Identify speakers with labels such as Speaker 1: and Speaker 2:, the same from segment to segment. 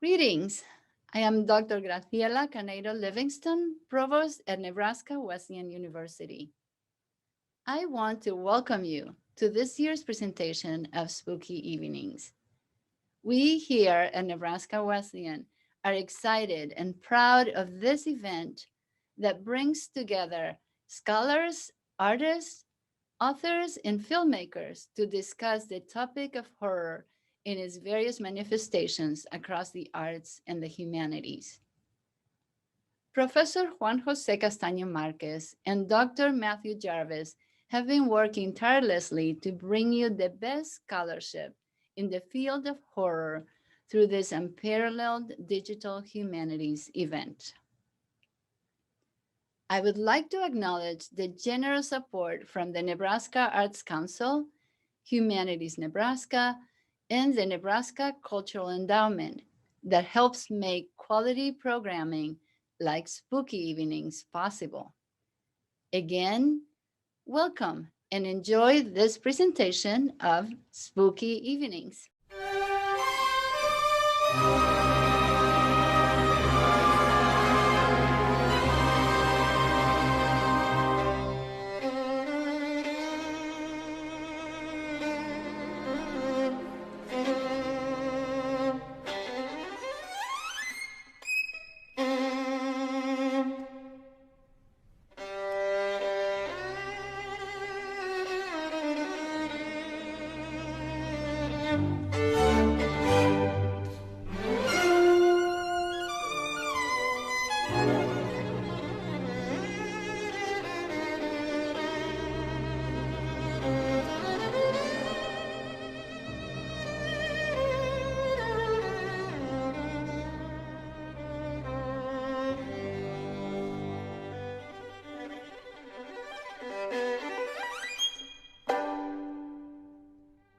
Speaker 1: Greetings. I am Dr. Graciela Canedo Livingston, Provost at Nebraska Wesleyan University. I want to welcome you to this year's presentation of Spooky Evenings. We here at Nebraska Wesleyan are excited and proud of this event that brings together scholars, artists, authors, and filmmakers to discuss the topic of horror in its various manifestations across the arts and the humanities. Professor Juan Jose Castaño Marquez and Dr. Matthew Jarvis have been working tirelessly to bring you the best scholarship in the field of horror through this unparalleled digital humanities event. I would like to acknowledge the generous support from the Nebraska Arts Council, Humanities Nebraska, and the Nebraska Cultural Endowment that helps make quality programming like Spooky Evenings possible. Again, welcome and enjoy this presentation of Spooky Evenings.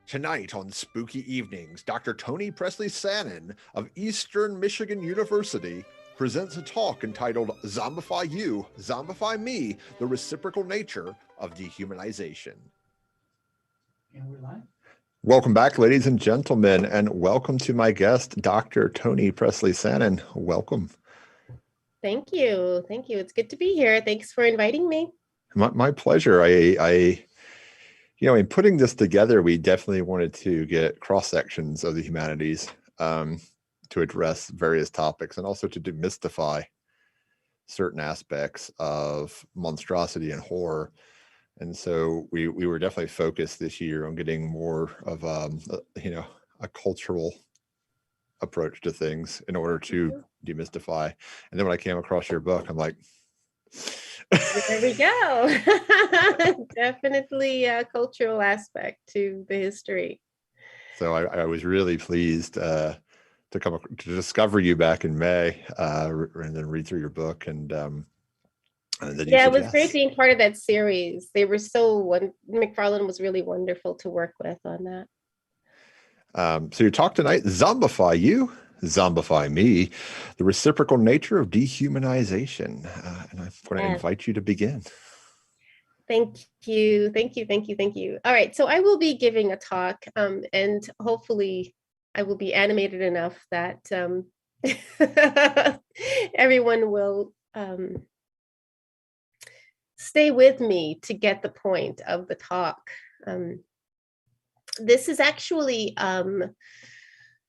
Speaker 2: Tonight on Spooky Evenings, Dr. Toni Pressley-Sanon of Eastern Michigan University presents a talk entitled Zombify You, Zombify Me, the Reciprocal Nature of Dehumanization.
Speaker 3: And we're live.
Speaker 2: Welcome back, ladies and gentlemen, and welcome to my guest, Dr. Toni Pressley-Sanon. Welcome.
Speaker 4: Thank you. Thank you. It's good to be here. Thanks for inviting me.
Speaker 2: My pleasure. In putting this together, we definitely wanted to get cross sections of the humanities to address various topics and also to demystify certain aspects of monstrosity and horror. And so we were definitely focused this year on getting more of a cultural approach to things in order to demystify. And then when I came across your book, I'm like,
Speaker 4: there we go. Definitely a cultural aspect to the history.
Speaker 2: So I was really pleased to discover you back in May and then read through your book and then
Speaker 4: it was great being part of that series. They were McFarlane was really wonderful to work with on that.
Speaker 2: So your talk tonight, Zombify You, Zombify Me, the Reciprocal Nature of Dehumanization. And I'm going to invite you to begin.
Speaker 4: Thank you. All right, so I will be giving a talk and hopefully I will be animated enough that everyone will stay with me to get the point of the talk. This is actually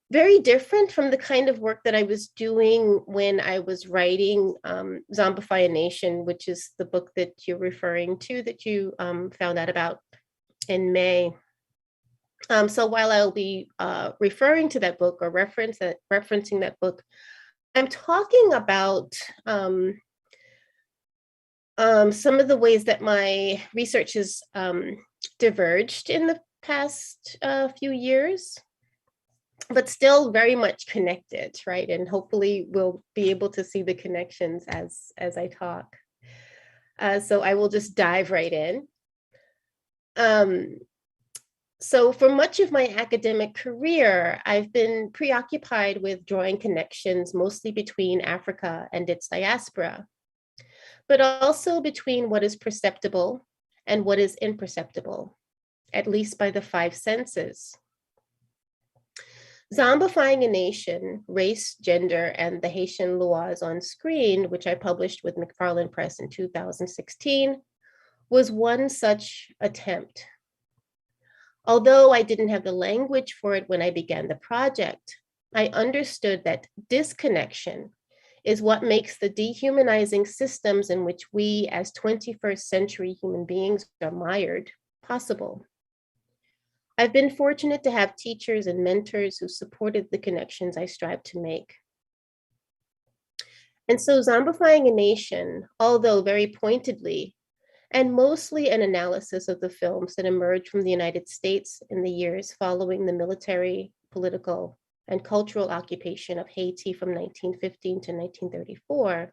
Speaker 4: very different from the kind of work that I was doing when I was writing Zombify a Nation, which is the book that you're referring to, that you found out about in May. So while I'll be referring to that book or referencing that book, I'm talking about some of the ways that my research has diverged in the past few years, but still very much connected, right? And hopefully we'll be able to see the connections as I talk. So I will just dive right in. So for much of my academic career, I've been preoccupied with drawing connections, mostly between Africa and its diaspora, but also between what is perceptible and what is imperceptible, at least by the five senses. Zombifying a Nation, Race, Gender, and the Haitian Laws on Screen, which I published with McFarland Press in 2016, was one such attempt. Although I didn't have the language for it when I began the project, I understood that disconnection is what makes the dehumanizing systems in which we as 21st century human beings are mired possible. I've been fortunate to have teachers and mentors who supported the connections I strive to make. And so Zombifying a Nation, although very pointedly, and mostly an analysis of the films that emerged from the United States in the years following the military, political, and cultural occupation of Haiti from 1915 to 1934,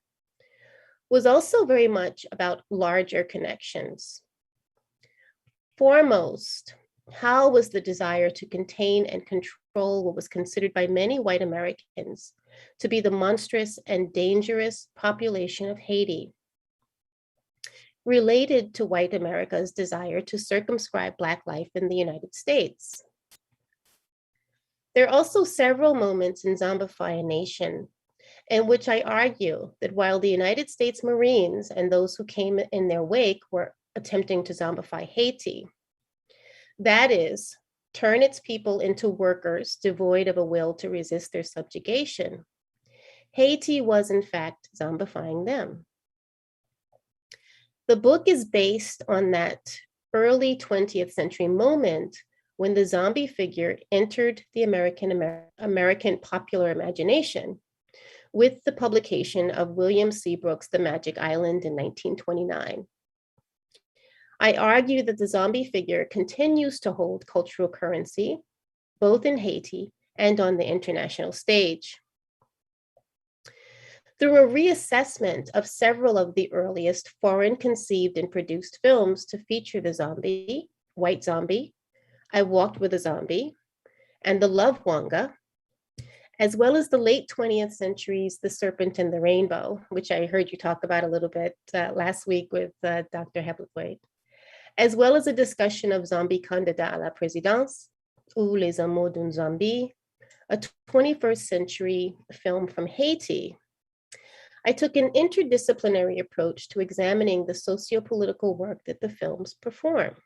Speaker 4: was also very much about larger connections. Foremost, how was the desire to contain and control what was considered by many white Americans to be the monstrous and dangerous population of Haiti related to white America's desire to circumscribe Black life in the United States? There are also several moments in Zombify a Nation in which I argue that while the United States Marines and those who came in their wake were attempting to zombify Haiti, that is, turn its people into workers devoid of a will to resist their subjugation, Haiti was in fact zombifying them. The book is based on that early 20th century moment when the zombie figure entered the American popular imagination with the publication of William Seabrook's The Magic Island in 1929. I argue that the zombie figure continues to hold cultural currency, both in Haiti and on the international stage. Through a reassessment of several of the earliest foreign conceived and produced films to feature the zombie, White Zombie, I Walked with a Zombie, and The Love Wonga, as well as the late 20th century's The Serpent and the Rainbow, which I heard you talk about a little bit last week with Dr. Hebblethwaite, as well as a discussion of Zombie Candidat à la Présidence, ou Les Amours d'un Zombie, a 21st century film from Haiti, I took an interdisciplinary approach to examining the socio-political work that the films perform.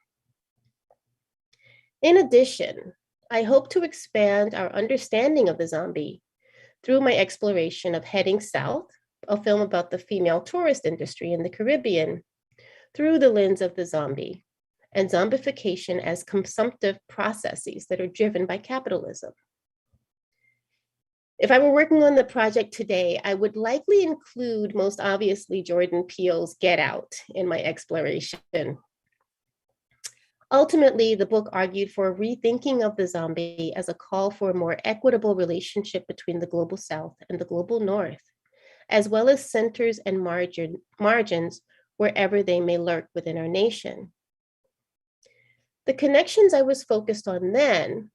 Speaker 4: In addition, I hope to expand our understanding of the zombie through my exploration of Heading South, a film about the female tourist industry in the Caribbean, through the lens of the zombie, and zombification as consumptive processes that are driven by capitalism. If I were working on the project today, I would likely include, most obviously, Jordan Peele's Get Out in my exploration. Ultimately, the book argued for a rethinking of the zombie as a call for a more equitable relationship between the global South and the global North, as well as centers and margins wherever they may lurk within our nation. The connections I was focused on then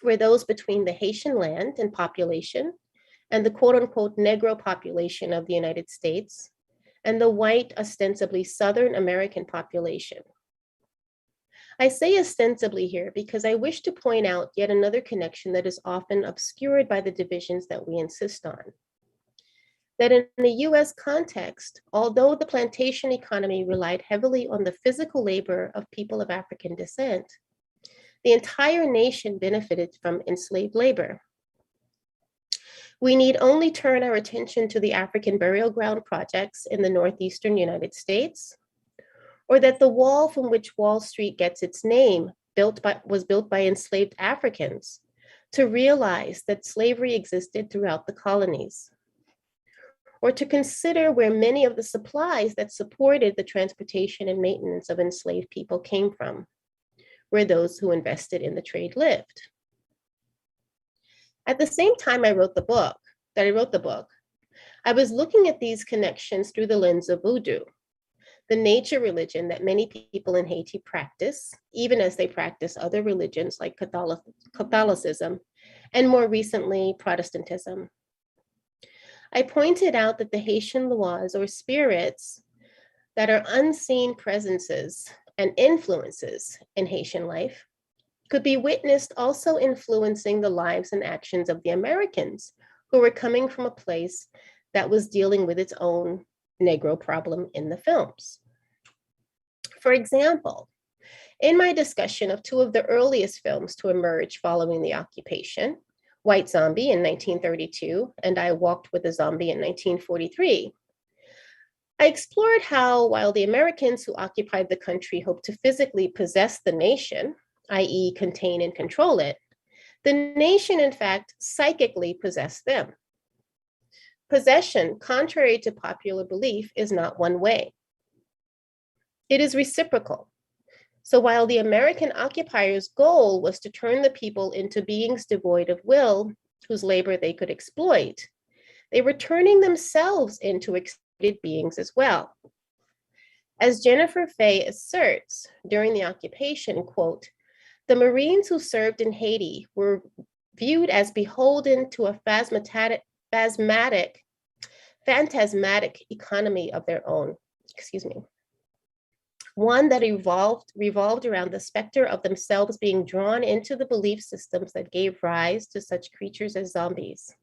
Speaker 4: were those between the Haitian land and population and the quote unquote Negro population of the United States and the white, ostensibly Southern American population. I say ostensibly here because I wish to point out yet another connection that is often obscured by the divisions that we insist on. That in the US context, although the plantation economy relied heavily on the physical labor of people of African descent, the entire nation benefited from enslaved labor. We need only turn our attention to the African burial ground projects in the Northeastern United States, or that the wall from which Wall Street gets its name was built by enslaved Africans, to realize that slavery existed throughout the colonies, or to consider where many of the supplies that supported the transportation and maintenance of enslaved people came from, where those who invested in the trade lived. At the same time I wrote the book, I was looking at these connections through the lens of voodoo, the nature religion that many people in Haiti practice, even as they practice other religions like Catholicism, and more recently, Protestantism. I pointed out that the Haitian laws or spirits that are unseen presences and influences in Haitian life could be witnessed also influencing the lives and actions of the Americans who were coming from a place that was dealing with its own Negro problem in the films. For example, in my discussion of two of the earliest films to emerge following the occupation, White Zombie in 1932 and I Walked with a Zombie in 1943, I explored how, while the Americans who occupied the country hoped to physically possess the nation, i.e., contain and control it, the nation, in fact, psychically possessed them. Possession, contrary to popular belief, is not one way. It is reciprocal. So while the American occupiers' goal was to turn the people into beings devoid of will, whose labor they could exploit, they were turning themselves into exploited beings as well. As Jennifer Fay asserts during the occupation, quote, the Marines who served in Haiti were viewed as beholden to a phantasmatic economy of their own, one that revolved around the specter of themselves being drawn into the belief systems that gave rise to such creatures as zombies.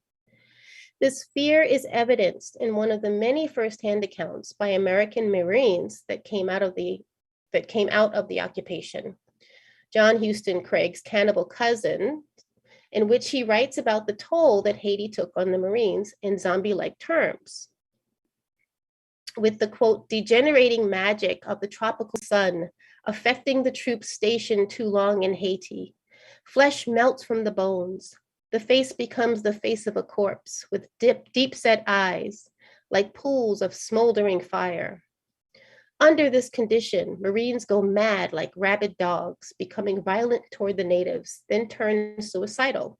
Speaker 4: This fear is evidenced in one of the many firsthand accounts by American Marines that came out of the occupation. John Houston Craig's Cannibal Cousin, in which he writes about the toll that Haiti took on the Marines in zombie-like terms, with the, quote, degenerating magic of the tropical sun affecting the troops stationed too long in Haiti. Flesh melts from the bones. The face becomes the face of a corpse with deep-set eyes, like pools of smoldering fire. Under this condition, Marines go mad like rabid dogs, becoming violent toward the natives, then turn suicidal.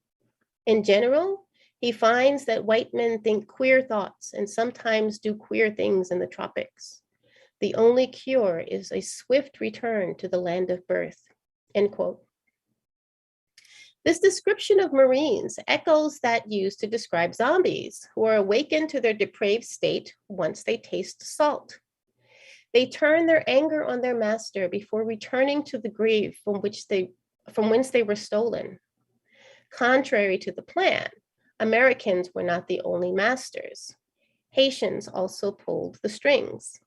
Speaker 4: In general, he finds that white men think queer thoughts and sometimes do queer things in the tropics. The only cure is a swift return to the land of birth, end quote. This description of Marines echoes that used to describe zombies who are awakened to their depraved state once they taste salt. They turn their anger on their master before returning to the grave from whence they were stolen. Contrary to the plan, Americans were not the only masters. Haitians also pulled the strings.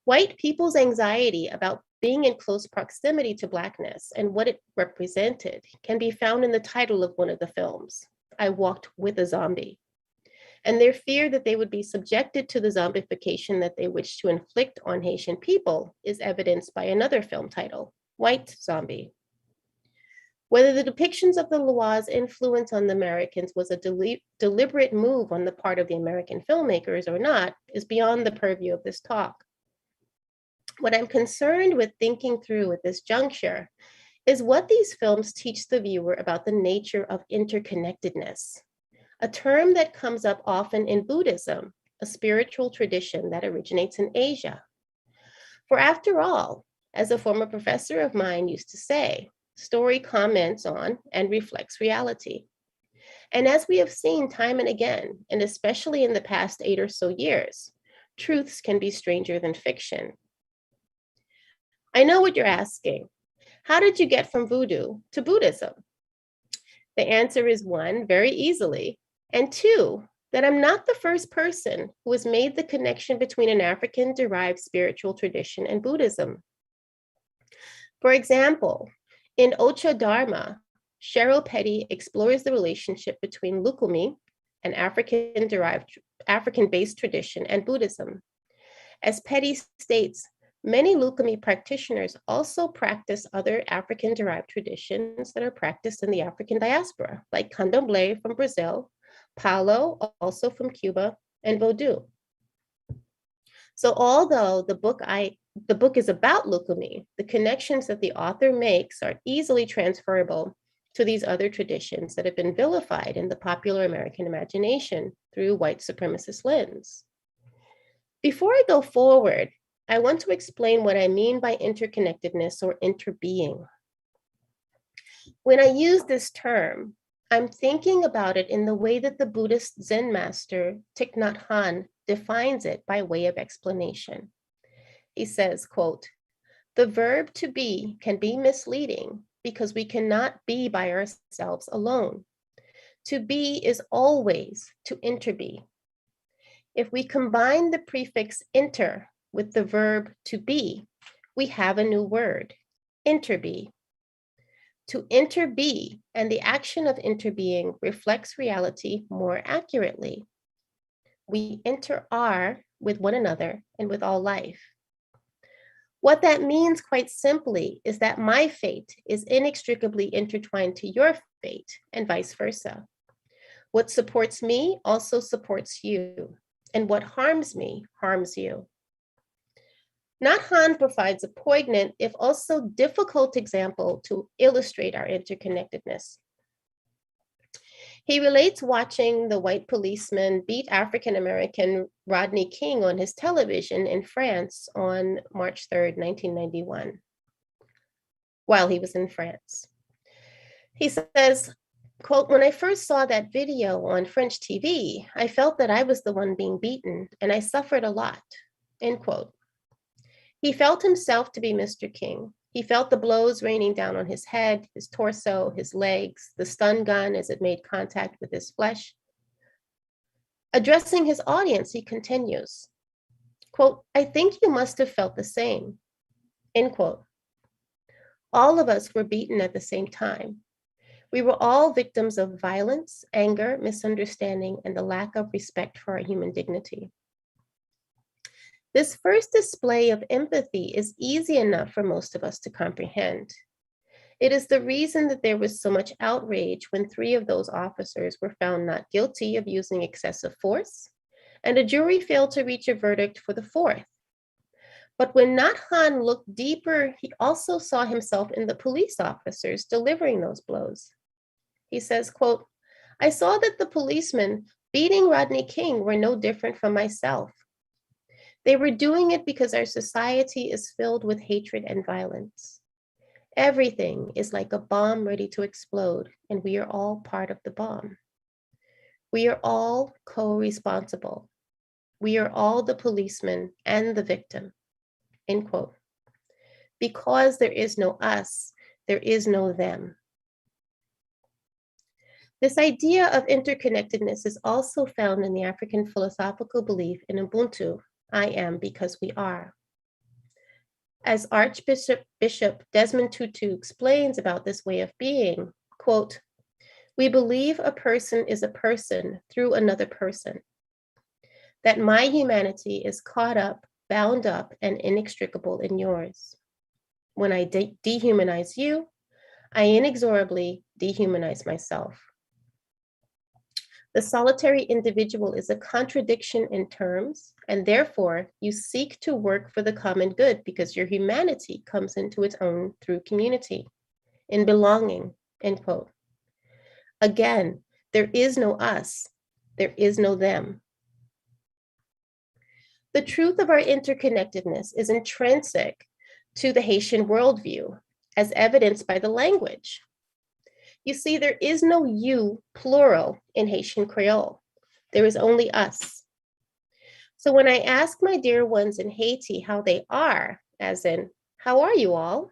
Speaker 4: White people's anxiety about being in close proximity to Blackness and what it represented can be found in the title of one of the films, I Walked with a Zombie. And their fear that they would be subjected to the zombification that they wished to inflict on Haitian people is evidenced by another film title, White Zombie. Whether the depictions of the Loirs' influence on the Americans was a deliberate move on the part of the American filmmakers or not is beyond the purview of this talk. What I'm concerned with thinking through at this juncture is what these films teach the viewer about the nature of interconnectedness, a term that comes up often in Buddhism, a spiritual tradition that originates in Asia. For after all, as a former professor of mine used to say, story comments on and reflects reality. And as we have seen time and again, and especially in the past 8 or so years, truths can be stranger than fiction. I know what you're asking. How did you get from voodoo to Buddhism? The answer is 1, very easily, and 2, that I'm not the first person who has made the connection between an African-derived spiritual tradition and Buddhism. For example, in Ocha Dharma, Cheryl Petty explores the relationship between Lukumi, an African-based tradition, and Buddhism. As Petty states, many Lukumi practitioners also practice other African-derived traditions that are practiced in the African diaspora, like Candomblé from Brazil, Palo, also from Cuba, and Vodou. So although the book is about Lukumi, the connections that the author makes are easily transferable to these other traditions that have been vilified in the popular American imagination through white supremacist lens. Before I go forward, I want to explain what I mean by interconnectedness or interbeing. When I use this term, I'm thinking about it in the way that the Buddhist Zen master Thich Nhat Hanh defines it by way of explanation. He says, quote, "The verb to be can be misleading because we cannot be by ourselves alone. To be is always to interbe. If we combine the prefix inter with the verb to be, we have a new word, interbe. To interbe and the action of interbeing reflects reality more accurately. We inter-are with one another and with all life. What that means quite simply is that my fate is inextricably intertwined to your fate and vice versa. What supports me also supports you, and what harms me harms you. Nat Hanh provides a poignant, if also difficult example to illustrate our interconnectedness. He relates watching the white policeman beat African-American Rodney King on his television in France on March 3rd, 1991, while he was in France. He says, quote, "When I first saw that video on French TV, I felt that I was the one being beaten and I suffered a lot," end quote. He felt himself to be Mr. King. He felt the blows raining down on his head, his torso, his legs, the stun gun as it made contact with his flesh. Addressing his audience, he continues, quote, "I think you must have felt the same," end quote. All of us were beaten at the same time. We were all victims of violence, anger, misunderstanding, and the lack of respect for our human dignity. This first display of empathy is easy enough for most of us to comprehend. It is the reason that there was so much outrage when 3 of those officers were found not guilty of using excessive force, and a jury failed to reach a verdict for the 4th. But when Nat Hanh looked deeper, he also saw himself in the police officers delivering those blows. He says, quote, "I saw that the policemen beating Rodney King were no different from myself. They were doing it because our society is filled with hatred and violence. Everything is like a bomb ready to explode, and we are all part of the bomb. We are all co-responsible. We are all the policeman and the victim," end quote. Because there is no us, there is no them. This idea of interconnectedness is also found in the African philosophical belief in Ubuntu, I am because we are. As Archbishop Desmond Tutu explains about this way of being, quote, "We believe a person is a person through another person, that my humanity is caught up, bound up, and inextricable in yours. When I dehumanize you, I inexorably dehumanize myself. The solitary individual is a contradiction in terms, and therefore you seek to work for the common good because your humanity comes into its own through community, in belonging," end quote. Again, there is no us, there is no them. The truth of our interconnectedness is intrinsic to the Haitian worldview, as evidenced by the language. You see, there is no you, plural, in Haitian Creole. There is only us. So when I ask my dear ones in Haiti how they are, as in, how are you all?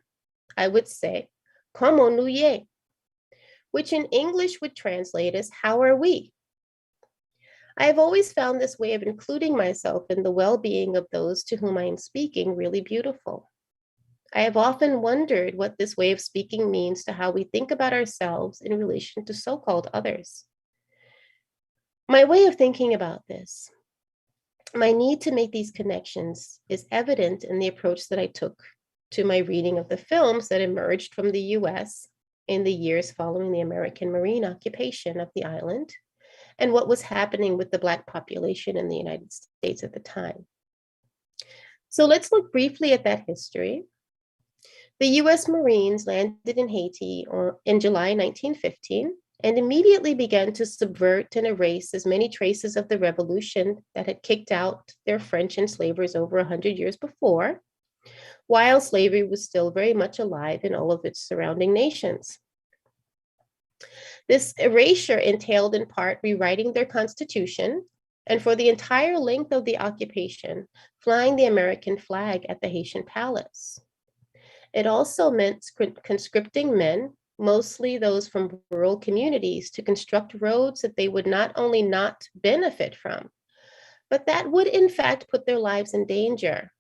Speaker 4: I would say, comment nous y, which in English would translate as, how are we? I have always found this way of including myself in the well-being of those to whom I am speaking really beautiful. I have often wondered what this way of speaking means to how we think about ourselves in relation to so-called others. My way of thinking about this, my need to make these connections, is evident in the approach that I took to my reading of the films that emerged from the US in the years following the American Marine occupation of the island and what was happening with the Black population in the United States at the time. So let's look briefly at that history. The US Marines landed in Haiti in July 1915 and immediately began to subvert and erase as many traces of the revolution that had kicked out their French enslavers over 100 years before, while slavery was still very much alive in all of its surrounding nations. This erasure entailed in part rewriting their constitution, and for the entire length of the occupation, flying the American flag at the Haitian palace. It also meant conscripting men, mostly those from rural communities, to construct roads that they would not only not benefit from, but that would in fact put their lives in danger.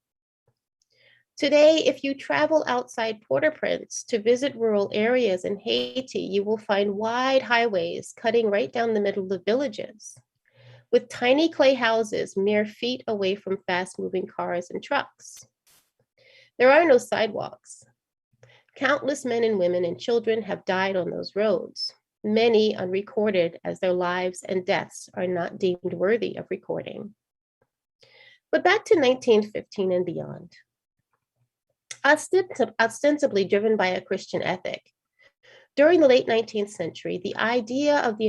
Speaker 4: Today, if you travel outside Port-au-Prince to visit rural areas in Haiti, you will find wide highways cutting right down the middle of villages, with tiny clay houses mere feet away from fast-moving cars and trucks. There are no sidewalks. Countless men and women and children have died on those roads, many unrecorded as their lives and deaths are not deemed worthy of recording. But back to 1915 and beyond. Ostensibly driven by a Christian ethic, during the late 19th century, the idea that the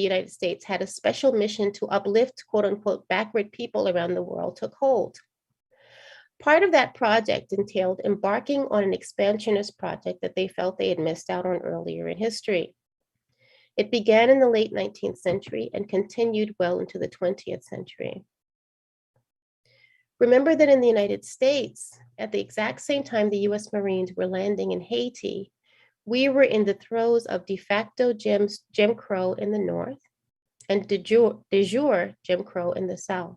Speaker 4: United States had a special mission to uplift quote unquote backward people around the world took hold. Part of that project entailed embarking on an expansionist project that they felt they had missed out on earlier in history. It began in the late 19th century and continued well into the 20th century. Remember that in the United States, at the exact same time the US Marines were landing in Haiti, we were in the throes of de facto Jim Crow in the North and de jure Jim Crow in the South.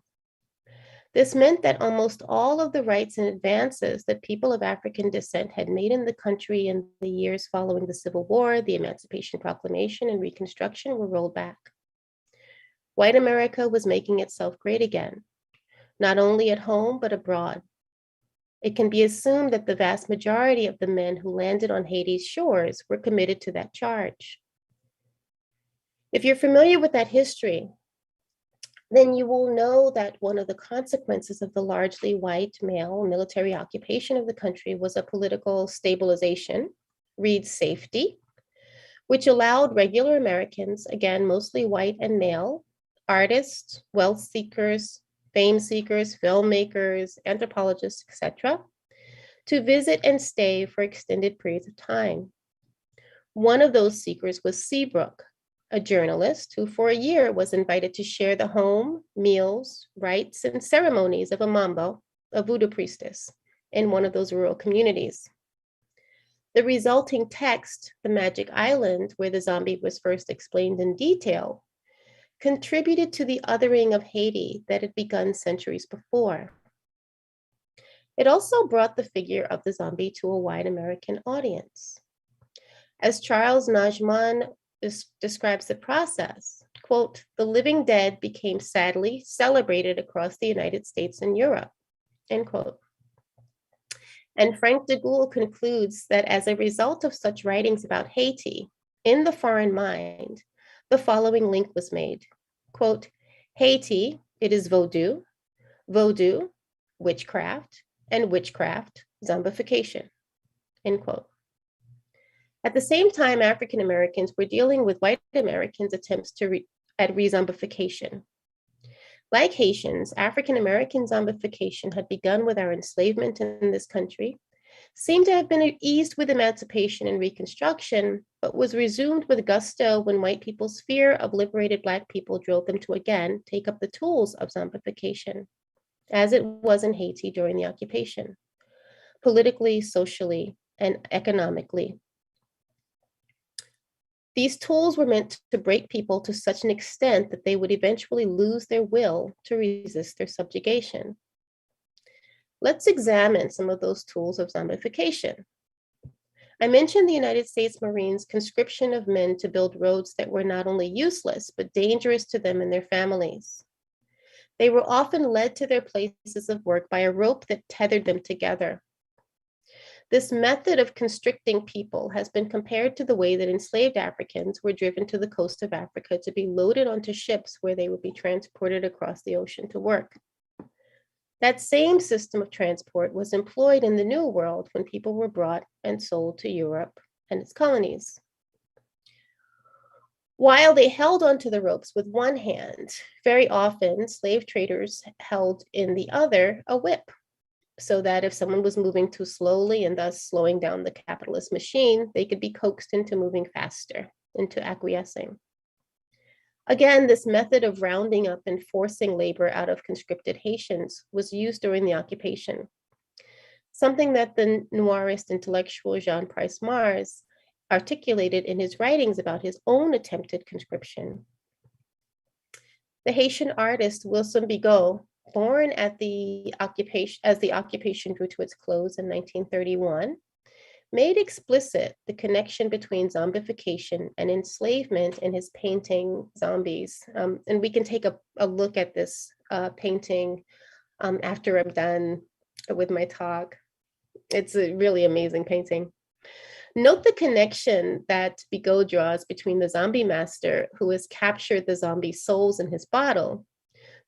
Speaker 4: This meant that almost all of the rights and advances that people of African descent had made in the country in the years following the Civil War, the Emancipation Proclamation, and Reconstruction were rolled back. White America was making itself great again, not only at home, but abroad. It can be assumed that the vast majority of the men who landed on Haiti's shores were committed to that charge. If you're familiar with that history, then you will know that one of the consequences of the largely white male military occupation of the country was a political stabilization, read safety, which allowed regular Americans, again, mostly white and male, artists, wealth seekers, fame seekers, filmmakers, anthropologists, etc., to visit and stay for extended periods of time. One of those seekers was Seabrook, a journalist who for a year was invited to share the home, meals, rites, and ceremonies of a mambo, a voodoo priestess, in one of those rural communities. The resulting text, The Magic Island, where the zombie was first explained in detail, contributed to the othering of Haiti that had begun centuries before. It also brought the figure of the zombie to a wide American audience. As Charles Najman describes the process, quote, "The living dead became sadly celebrated across the United States and Europe," end quote. And Frank de Gaulle concludes that as a result of such writings about Haiti, in the foreign mind, the following link was made, quote, "Haiti, it is voodoo, voodoo, witchcraft, and witchcraft, zombification," end quote. At the same time, African Americans were dealing with white Americans' attempts at re-zombification. Like Haitians, African American zombification had begun with our enslavement in this country, seemed to have been eased with emancipation and Reconstruction, but was resumed with gusto when white people's fear of liberated Black people drove them to again take up the tools of zombification, as it was in Haiti during the occupation, politically, socially, and economically. These tools were meant to break people to such an extent that they would eventually lose their will to resist their subjugation. Let's examine some of those tools of zombification. I mentioned the United States Marines' conscription of men to build roads that were not only useless, but dangerous to them and their families. They were often led to their places of work by a rope that tethered them together. This method of constricting people has been compared to the way that enslaved Africans were driven to the coast of Africa to be loaded onto ships where they would be transported across the ocean to work. That same system of transport was employed in the New World when people were brought and sold to Europe and its colonies. While they held onto the ropes with one hand, very often slave traders held in the other a whip, so that if someone was moving too slowly and thus slowing down the capitalist machine, they could be coaxed into moving faster, into acquiescing. Again, this method of rounding up and forcing labor out of conscripted Haitians was used during the occupation, something that the noirist intellectual Jean Price Mars articulated in his writings about his own attempted conscription. The Haitian artist Wilson Bigot, born at the occupation as the occupation drew to its close in 1931, made explicit the connection between zombification and enslavement in his painting Zombies. And we can take a look at this painting after I'm done with my talk. It's a really amazing painting. Note the connection that Bigot draws between the zombie master who has captured the zombie souls in his bottle,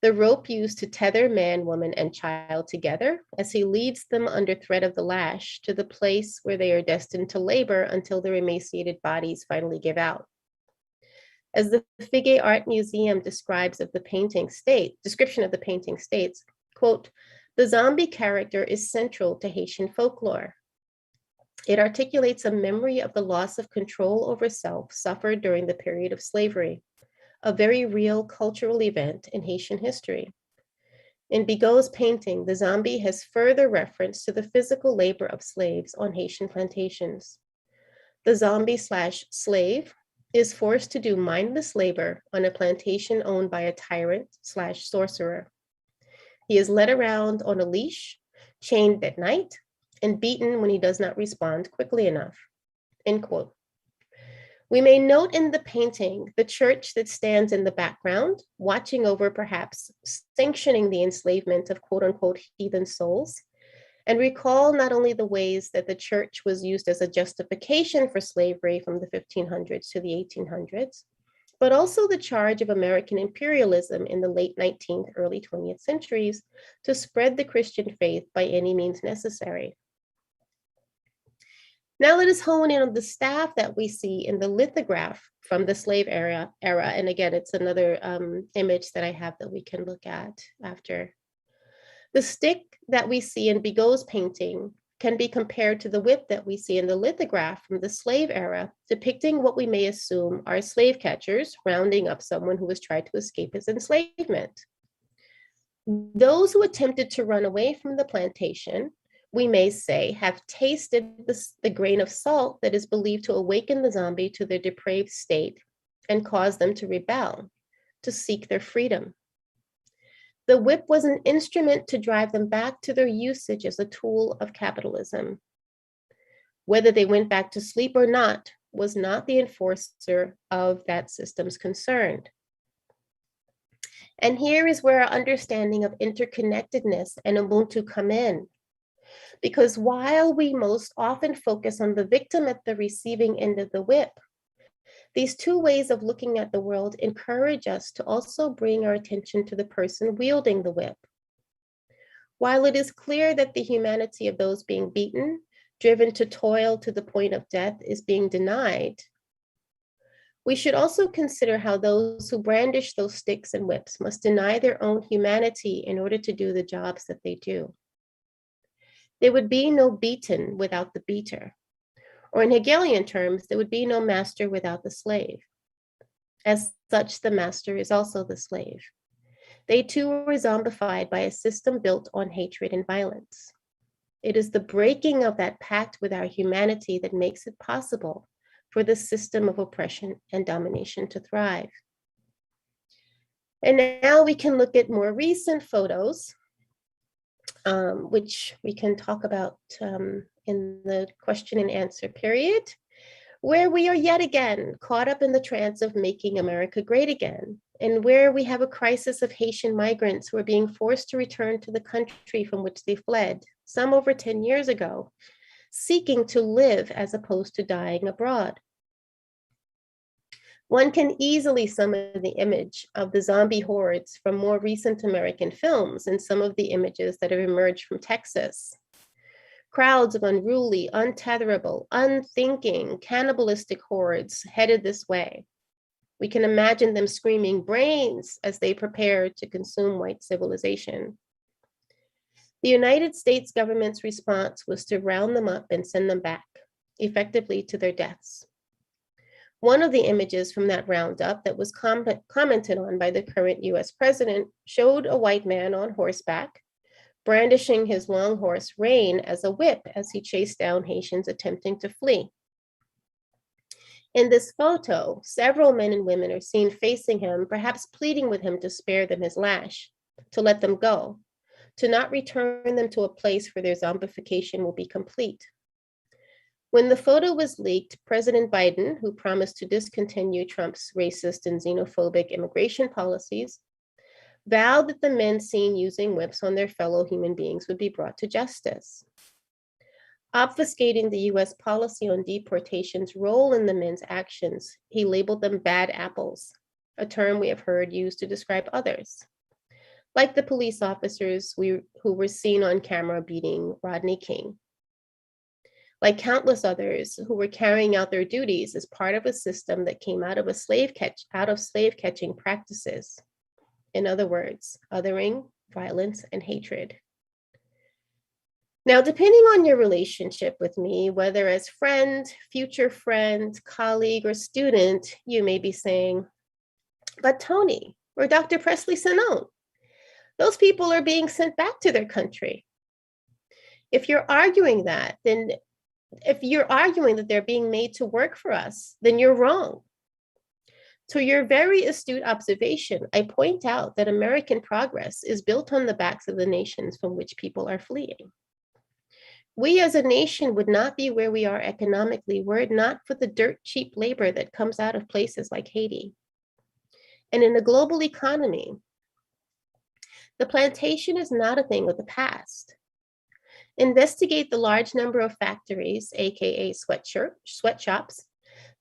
Speaker 4: the rope used to tether man, woman, and child together as he leads them under threat of the lash to the place where they are destined to labor until their emaciated bodies finally give out. As the Figuet Art Museum describes of the painting description of the painting states, quote, "The zombie character is central to Haitian folklore. It articulates a memory of the loss of control over self suffered during the period of slavery, a very real cultural event in Haitian history. In Bigot's painting, the zombie has further reference to the physical labor of slaves on Haitian plantations. The zombie/slave is forced to do mindless labor on a plantation owned by a tyrant/sorcerer. He is led around on a leash, chained at night, and beaten when he does not respond quickly enough," end quote. We may note in the painting the church that stands in the background, watching over, perhaps sanctioning the enslavement of quote unquote heathen souls, and recall not only the ways that the church was used as a justification for slavery from the 1500s to the 1800s, but also the charge of American imperialism in the late 19th, early 20th centuries to spread the Christian faith by any means necessary. Now let us hone in on the staff that we see in the lithograph from the slave era. And again, it's another image that I have that we can look at after. The stick that we see in Bigot's painting can be compared to the whip that we see in the lithograph from the slave era, depicting what we may assume are slave catchers rounding up someone who has tried to escape his enslavement. Those who attempted to run away from the plantation, we may say, have tasted the grain of salt that is believed to awaken the zombie to their depraved state and cause them to rebel, to seek their freedom. The whip was an instrument to drive them back to their usage as a tool of capitalism. Whether they went back to sleep or not was not the enforcer of that system's concern. And here is where our understanding of interconnectedness and Ubuntu come in. Because while we most often focus on the victim at the receiving end of the whip, these two ways of looking at the world encourage us to also bring our attention to the person wielding the whip. While it is clear that the humanity of those being beaten, driven to toil to the point of death, is being denied, we should also consider how those who brandish those sticks and whips must deny their own humanity in order to do the jobs that they do. There would be no beaten without the beater, or in Hegelian terms, there would be no master without the slave. As such, the master is also the slave. They too were zombified by a system built on hatred and violence. It is the breaking of that pact with our humanity that makes it possible for the system of oppression and domination to thrive. And now we can look at more recent photos, which we can talk about in the question and answer period, where we are yet again caught up in the trance of making America great again, and where we have a crisis of Haitian migrants who are being forced to return to the country from which they fled, some over 10 years ago, seeking to live as opposed to dying abroad. One can easily summon the image of the zombie hordes from more recent American films and some of the images that have emerged from Texas. Crowds of unruly, untetherable, unthinking, cannibalistic hordes headed this way. We can imagine them screaming brains as they prepare to consume white civilization. The United States government's response was to round them up and send them back, effectively to their deaths. One of the images from that roundup that was commented on by the current US president showed a white man on horseback brandishing his long horse rein as a whip as he chased down Haitians attempting to flee. In this photo, several men and women are seen facing him, perhaps pleading with him to spare them his lash, to let them go, to not return them to a place where their zombification will be complete. When the photo was leaked, President Biden, who promised to discontinue Trump's racist and xenophobic immigration policies, vowed that the men seen using whips on their fellow human beings would be brought to justice. Obfuscating the US policy on deportation's role in the men's actions, he labeled them bad apples, a term we have heard used to describe others, like the police officers who were seen on camera beating Rodney King, like countless others who were carrying out their duties as part of a system that came out of slave catching practices. In other words, othering, violence, and hatred. Now, depending on your relationship with me, whether as friend, future friend, colleague, or student, you may be saying, but Toni, or Dr. Pressley-Sanon, those people are being sent back to their country. If you're arguing that, they're being made to work for us, then you're wrong. To your very astute observation, I point out that American progress is built on the backs of the nations from which people are fleeing. We as a nation would not be where we are economically were it not for the dirt cheap labor that comes out of places like Haiti. And in a global economy, the plantation is not a thing of the past. Investigate the large number of factories, AKA sweatshops,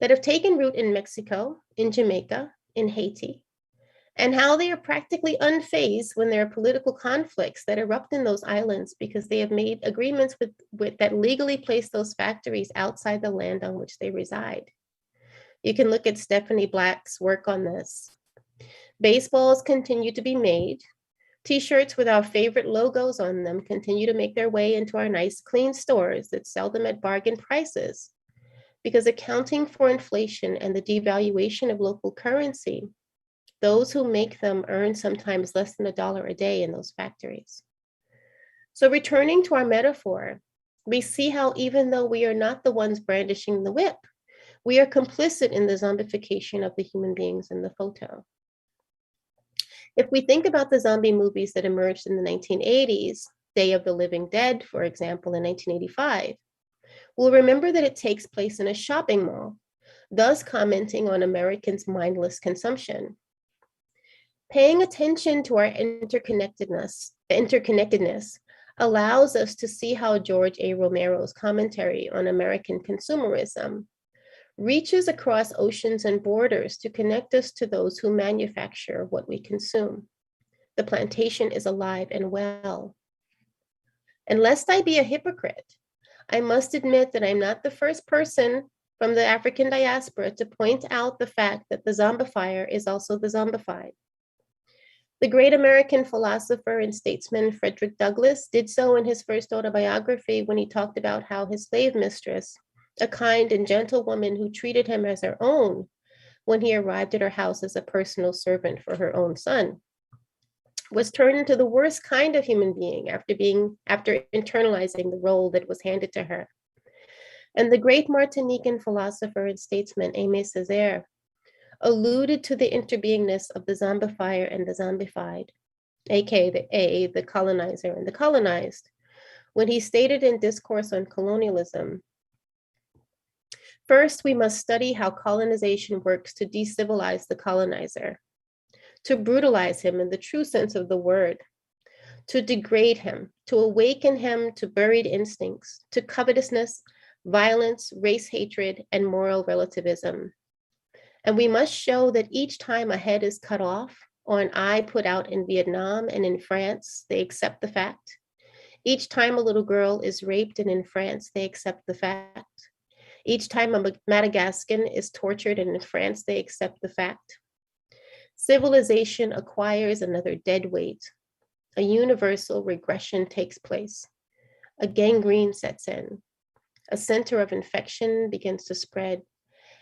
Speaker 4: that have taken root in Mexico, in Jamaica, in Haiti, and how they are practically unfazed when there are political conflicts that erupt in those islands because they have made agreements that legally place those factories outside the land on which they reside. You can look at Stephanie Black's work on this. Baseballs continue to be made. T-shirts with our favorite logos on them continue to make their way into our nice, clean stores that sell them at bargain prices. Because accounting for inflation and the devaluation of local currency, those who make them earn sometimes less than $1 a day in those factories. So returning to our metaphor, we see how even though we are not the ones brandishing the whip, we are complicit in the zombification of the human beings in the photo. If we think about the zombie movies that emerged in the 1980s, Day of the Living Dead, for example, in 1985, we'll remember that it takes place in a shopping mall, thus commenting on Americans' mindless consumption. Paying attention to our interconnectedness allows us to see how George A. Romero's commentary on American consumerism reaches across oceans and borders to connect us to those who manufacture what we consume. The plantation is alive and well. And lest I be a hypocrite, I must admit that I'm not the first person from the African diaspora to point out the fact that the zombifier is also the zombified. The great American philosopher and statesman Frederick Douglass did so in his first autobiography when he talked about how his slave mistress, a kind and gentle woman who treated him as her own when he arrived at her house as a personal servant for her own son, was turned into the worst kind of human being after internalizing the role that was handed to her. And the great Martinican philosopher and statesman Aimé Césaire alluded to the interbeingness of the zombifier and the zombified, aka the colonizer and the colonized, when he stated in Discourse on Colonialism, first, we must study how colonization works to decivilize the colonizer, to brutalize him in the true sense of the word, to degrade him, to awaken him to buried instincts, to covetousness, violence, race hatred, and moral relativism. And we must show that each time a head is cut off or an eye put out in Vietnam and in France, they accept the fact. Each time a little girl is raped and in France, they accept the fact. Each time a Madagascan is tortured and in France, they accept the fact. Civilization acquires another dead weight. A universal regression takes place. A gangrene sets in. A center of infection begins to spread.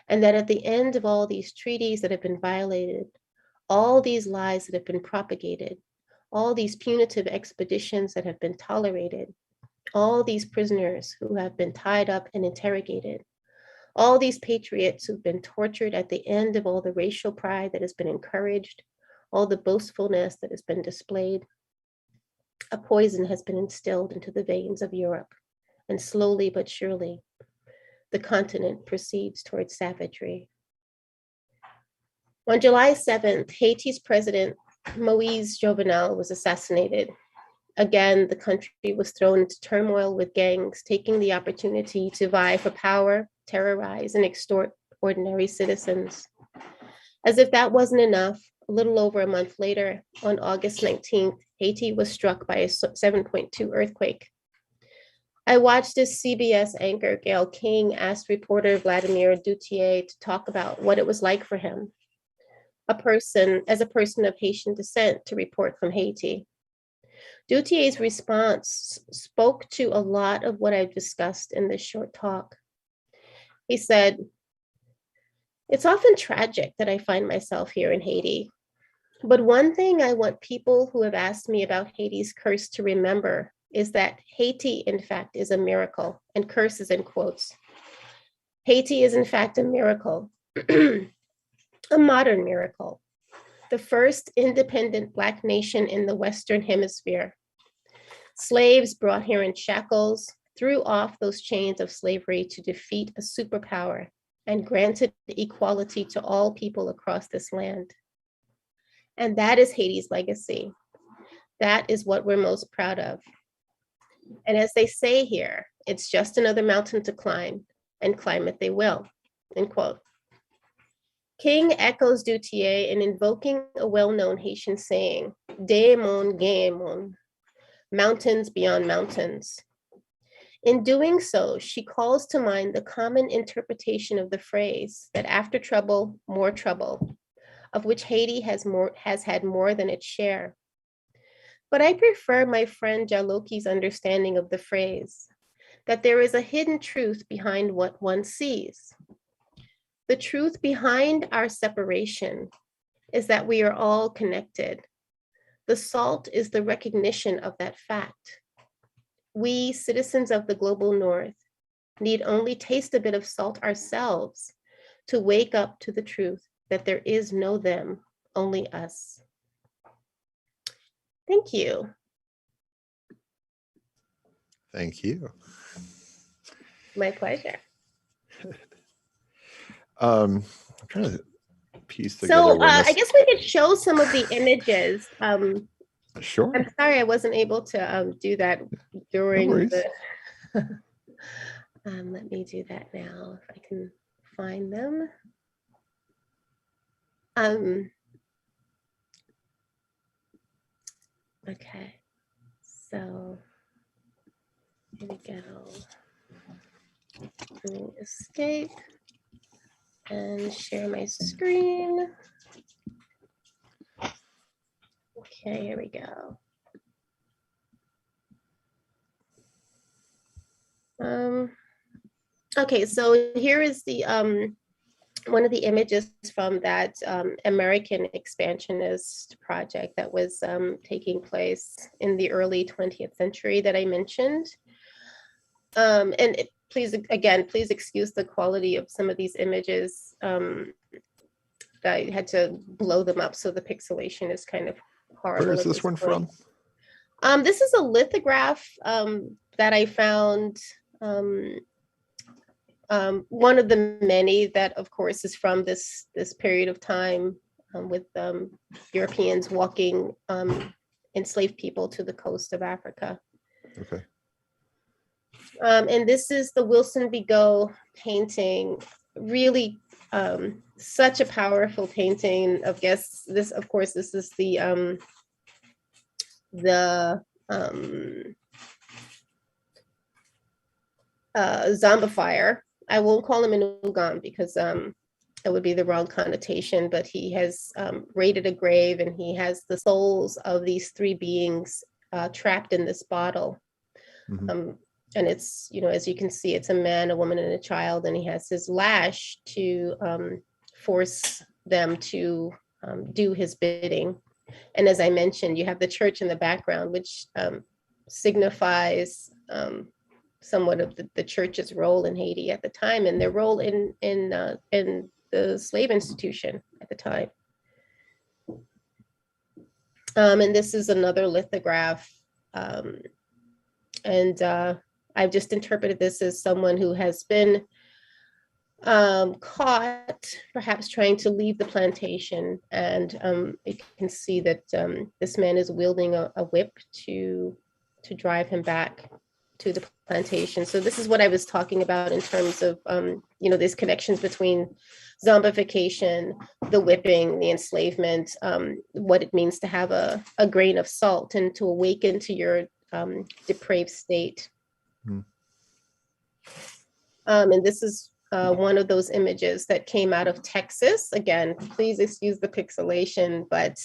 Speaker 4: And that at the end of all these treaties that have been violated, all these lies that have been propagated, all these punitive expeditions that have been tolerated, all these prisoners who have been tied up and interrogated, all these patriots who've been tortured at the end of all the racial pride that has been encouraged, all the boastfulness that has been displayed, a poison has been instilled into the veins of Europe, and slowly but surely, the continent proceeds towards savagery. On July 7th, Haiti's president, Moïse Jovenel, was assassinated. Again, the country was thrown into turmoil with gangs taking the opportunity to vie for power, terrorize, and extort ordinary citizens. As if that wasn't enough, a little over a month later, on August 19th, Haiti was struck by a 7.2 earthquake. I watched as CBS anchor Gail King asked reporter Vladimir Duthier to talk about what it was like for him, as a person of Haitian descent, to report from Haiti. Duthier's response spoke to a lot of what I've discussed in this short talk. He said, "It's often tragic that I find myself here in Haiti. But one thing I want people who have asked me about Haiti's curse to remember is that Haiti, in fact, is a miracle," and curse is in quotes. Haiti is, in fact, a miracle, a modern miracle, the first independent Black nation in the Western Hemisphere. Slaves brought here in shackles threw off those chains of slavery to defeat a superpower and granted equality to all people across this land. And that is Haiti's legacy. That is what we're most proud of. And as they say here, it's just another mountain to climb, and climb it they will, end quote. King echoes Duthier in invoking a well-known Haitian saying, "Des mon gain mon," mountains beyond mountains. In doing so, she calls to mind the common interpretation of the phrase that after trouble, more trouble, of which Haiti has had more than its share. But I prefer my friend Jaloki's understanding of the phrase, that there is a hidden truth behind what one sees. The truth behind our separation is that we are all connected. The salt is the recognition of that fact. We, citizens of the global North, need only taste a bit of salt ourselves to wake up to the truth that there is no them, only us. Thank you.
Speaker 2: Thank you.
Speaker 4: My pleasure.
Speaker 2: I'm trying to piece together.
Speaker 4: So I guess we could show some of the images.
Speaker 2: Sure.
Speaker 4: I'm sorry I wasn't able to do that during the. Let me do that now if I can find them. Okay, so here we go. Let me escape and share my screen. Okay, here we go. Okay, so here is the one of the images from that American expansionist project that was taking place in the early 20th century that I mentioned. And please excuse the quality of some of these images. I had to blow them up, so the pixelation is kind of horrible.
Speaker 2: Where is this one from?
Speaker 4: This is a lithograph that I found. One of the many that, of course, is from this period of time with Europeans walking enslaved people to the coast of Africa.
Speaker 2: Okay.
Speaker 4: And this is the Wilson Bigot painting. Really, such a powerful painting. Of guess this, of course, this is the Zombifier. I won't call him an Ugan because it would be the wrong connotation, but he has raided a grave and he has the souls of these three beings trapped in this bottle. Mm-hmm. And it's, as you can see, it's a man, a woman, and a child, and he has his lash to force them to do his bidding. And as I mentioned, you have the church in the background, which signifies somewhat of the church's role in Haiti at the time, and their role in the slave institution at the time. And this is another lithograph. And I've just interpreted this as someone who has been caught, perhaps trying to leave the plantation. And you can see that this man is wielding a whip to drive him back to the plantation. So this is what I was talking about in terms of, these connections between zombification, the whipping, the enslavement, what it means to have a grain of salt and to awaken to your depraved state. And this is one of those images that came out of Texas. Again, please excuse the pixelation, but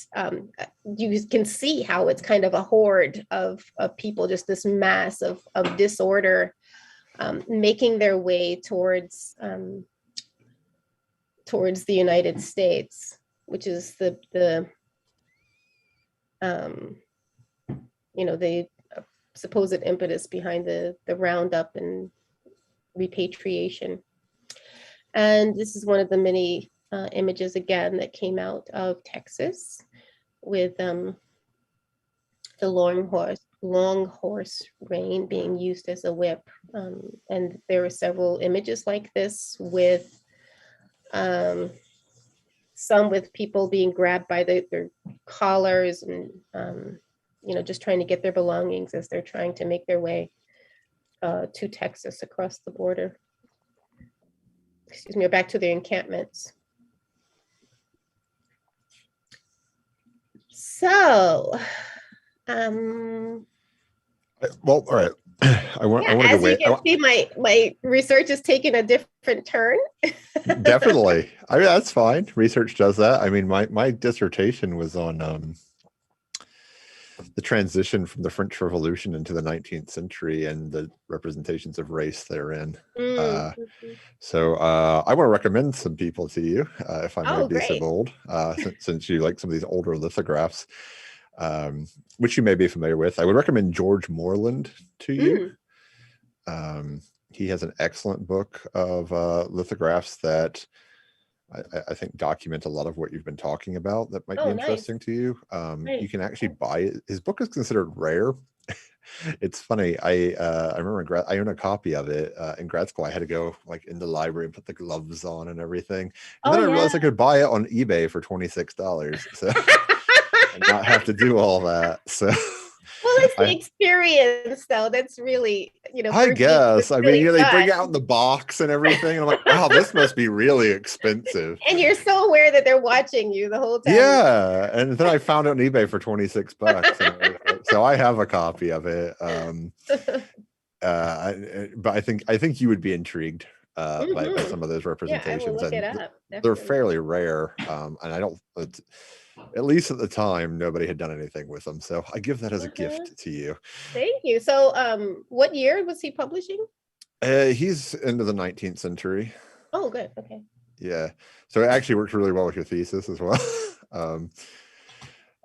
Speaker 4: you can see how it's kind of a horde of people, just this mass of disorder, making their way towards the United States, which is the supposed impetus behind the roundup and repatriation. And this is one of the many images, again, that came out of Texas with the long horse rein being used as a whip. And there are several images like this with some with people being grabbed by their collars and, just trying to get their belongings as they're trying to make their way to Texas across the border. Excuse me, or back to their encampments. So,
Speaker 2: well, all right. I want to
Speaker 4: as
Speaker 2: wait.
Speaker 4: you can see, my research is taking a different turn.
Speaker 2: Definitely. I mean, that's fine. Research does that. I mean, my dissertation was on the transition from the French Revolution into the 19th century and the representations of race therein. So I want to recommend some people to you, if I may be so bold, since you like some of these older lithographs, which you may be familiar with. I would recommend George Moreland to you. He has an excellent book of lithographs that I think document a lot of what you've been talking about that might be interesting to you. You can actually buy it. His book is considered rare. It's funny. I remember I own a copy of it in grad school. I had to go like in the library and put the gloves on and everything. And then I realized I could buy it on eBay for $26. So and not have to do all that. So
Speaker 4: well, it's the experience, though. That's really,
Speaker 2: I guess. I mean, they bring out the box and everything. And I'm like, wow, this must be really expensive.
Speaker 4: And you're so aware that they're watching you the whole time.
Speaker 2: Yeah. And then I found it on eBay for $26. So I have a copy of it. But I think you would be intrigued by some of those representations.
Speaker 4: Yeah, I will look it up.
Speaker 2: They're fairly rare. And I don't. At least at the time, nobody had done anything with them. So I give that as a gift to you.
Speaker 4: Thank you. So what year was he publishing?
Speaker 2: He's into the 19th century.
Speaker 4: Oh, good. Okay.
Speaker 2: Yeah. So it actually works really well with your thesis as well.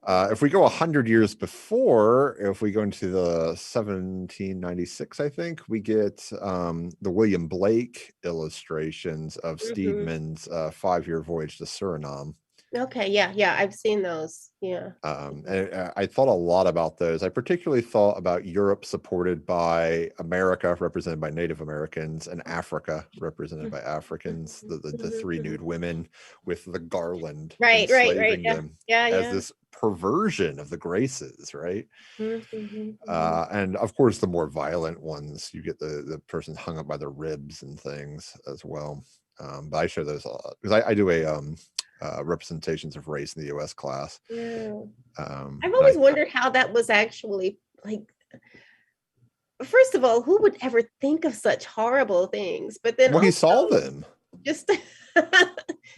Speaker 2: If we go 100 years before, if we go into the 1796, I think, we get the William Blake illustrations of Steedman's 5-year voyage to Suriname.
Speaker 4: Okay, yeah, I've seen those. Yeah.
Speaker 2: And I thought a lot about those. I particularly thought about Europe supported by America, represented by Native Americans, and Africa, represented by Africans. The three nude women with the garland,
Speaker 4: right.
Speaker 2: them as this perversion of the graces, right? And of course, the more violent ones, you get the person hung up by their ribs and things as well. But I show those a lot because I do a representations of race in the U.S. class.
Speaker 4: I've always wondered how that was actually like. First of all, who would ever think of such horrible things? But then,
Speaker 2: he saw them.
Speaker 4: Just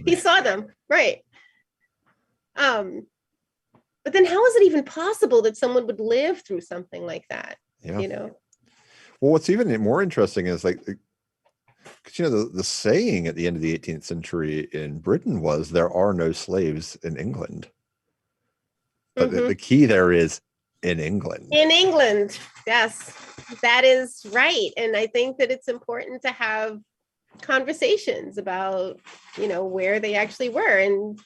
Speaker 4: he saw them, right? But then, how is it even possible that someone would live through something like that?
Speaker 2: Well, what's even more interesting is like, 'cause, the saying at the end of the 18th century in Britain was there are no slaves in England. But the key there is in England.
Speaker 4: In England, yes, that is right. And I think that it's important to have conversations about, where they actually were. And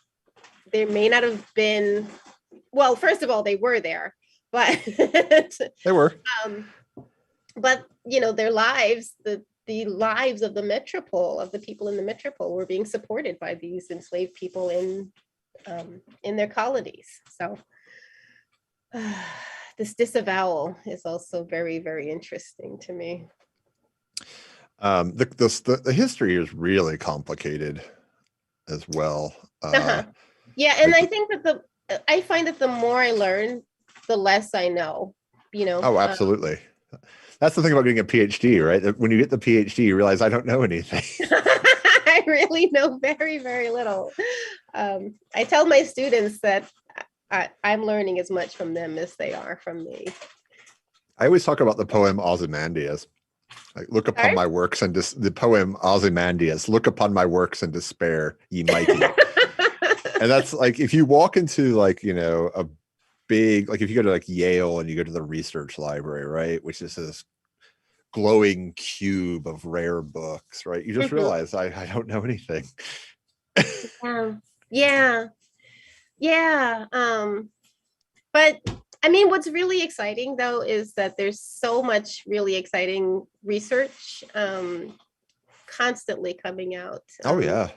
Speaker 4: there may not have been, well, first of all, they were there, but
Speaker 2: They were.
Speaker 4: But their lives, the lives of the metropole, of the people in the metropole, were being supported by these enslaved people in their colonies. So this disavowal is also very, very interesting to me.
Speaker 2: The history is really complicated as well.
Speaker 4: Yeah, and I think that I find that the more I learn, the less I know.
Speaker 2: Oh, absolutely. That's the thing about getting a PhD, right? That when you get the PhD, you realize I don't know anything.
Speaker 4: I really know very, very little. I tell my students that I'm learning as much from them as they are from me.
Speaker 2: I always talk about the poem Ozymandias. Like, look upon my works and the poem Ozymandias, look upon my works and despair, ye mighty. And that's like, if you walk into like, a big, like if you go to like Yale and you go to the research library, right, which is this glowing cube of rare books, right? You just realize I don't know anything.
Speaker 4: Yeah. But I mean, what's really exciting though is that there's so much really exciting research constantly coming out.
Speaker 2: Oh yeah.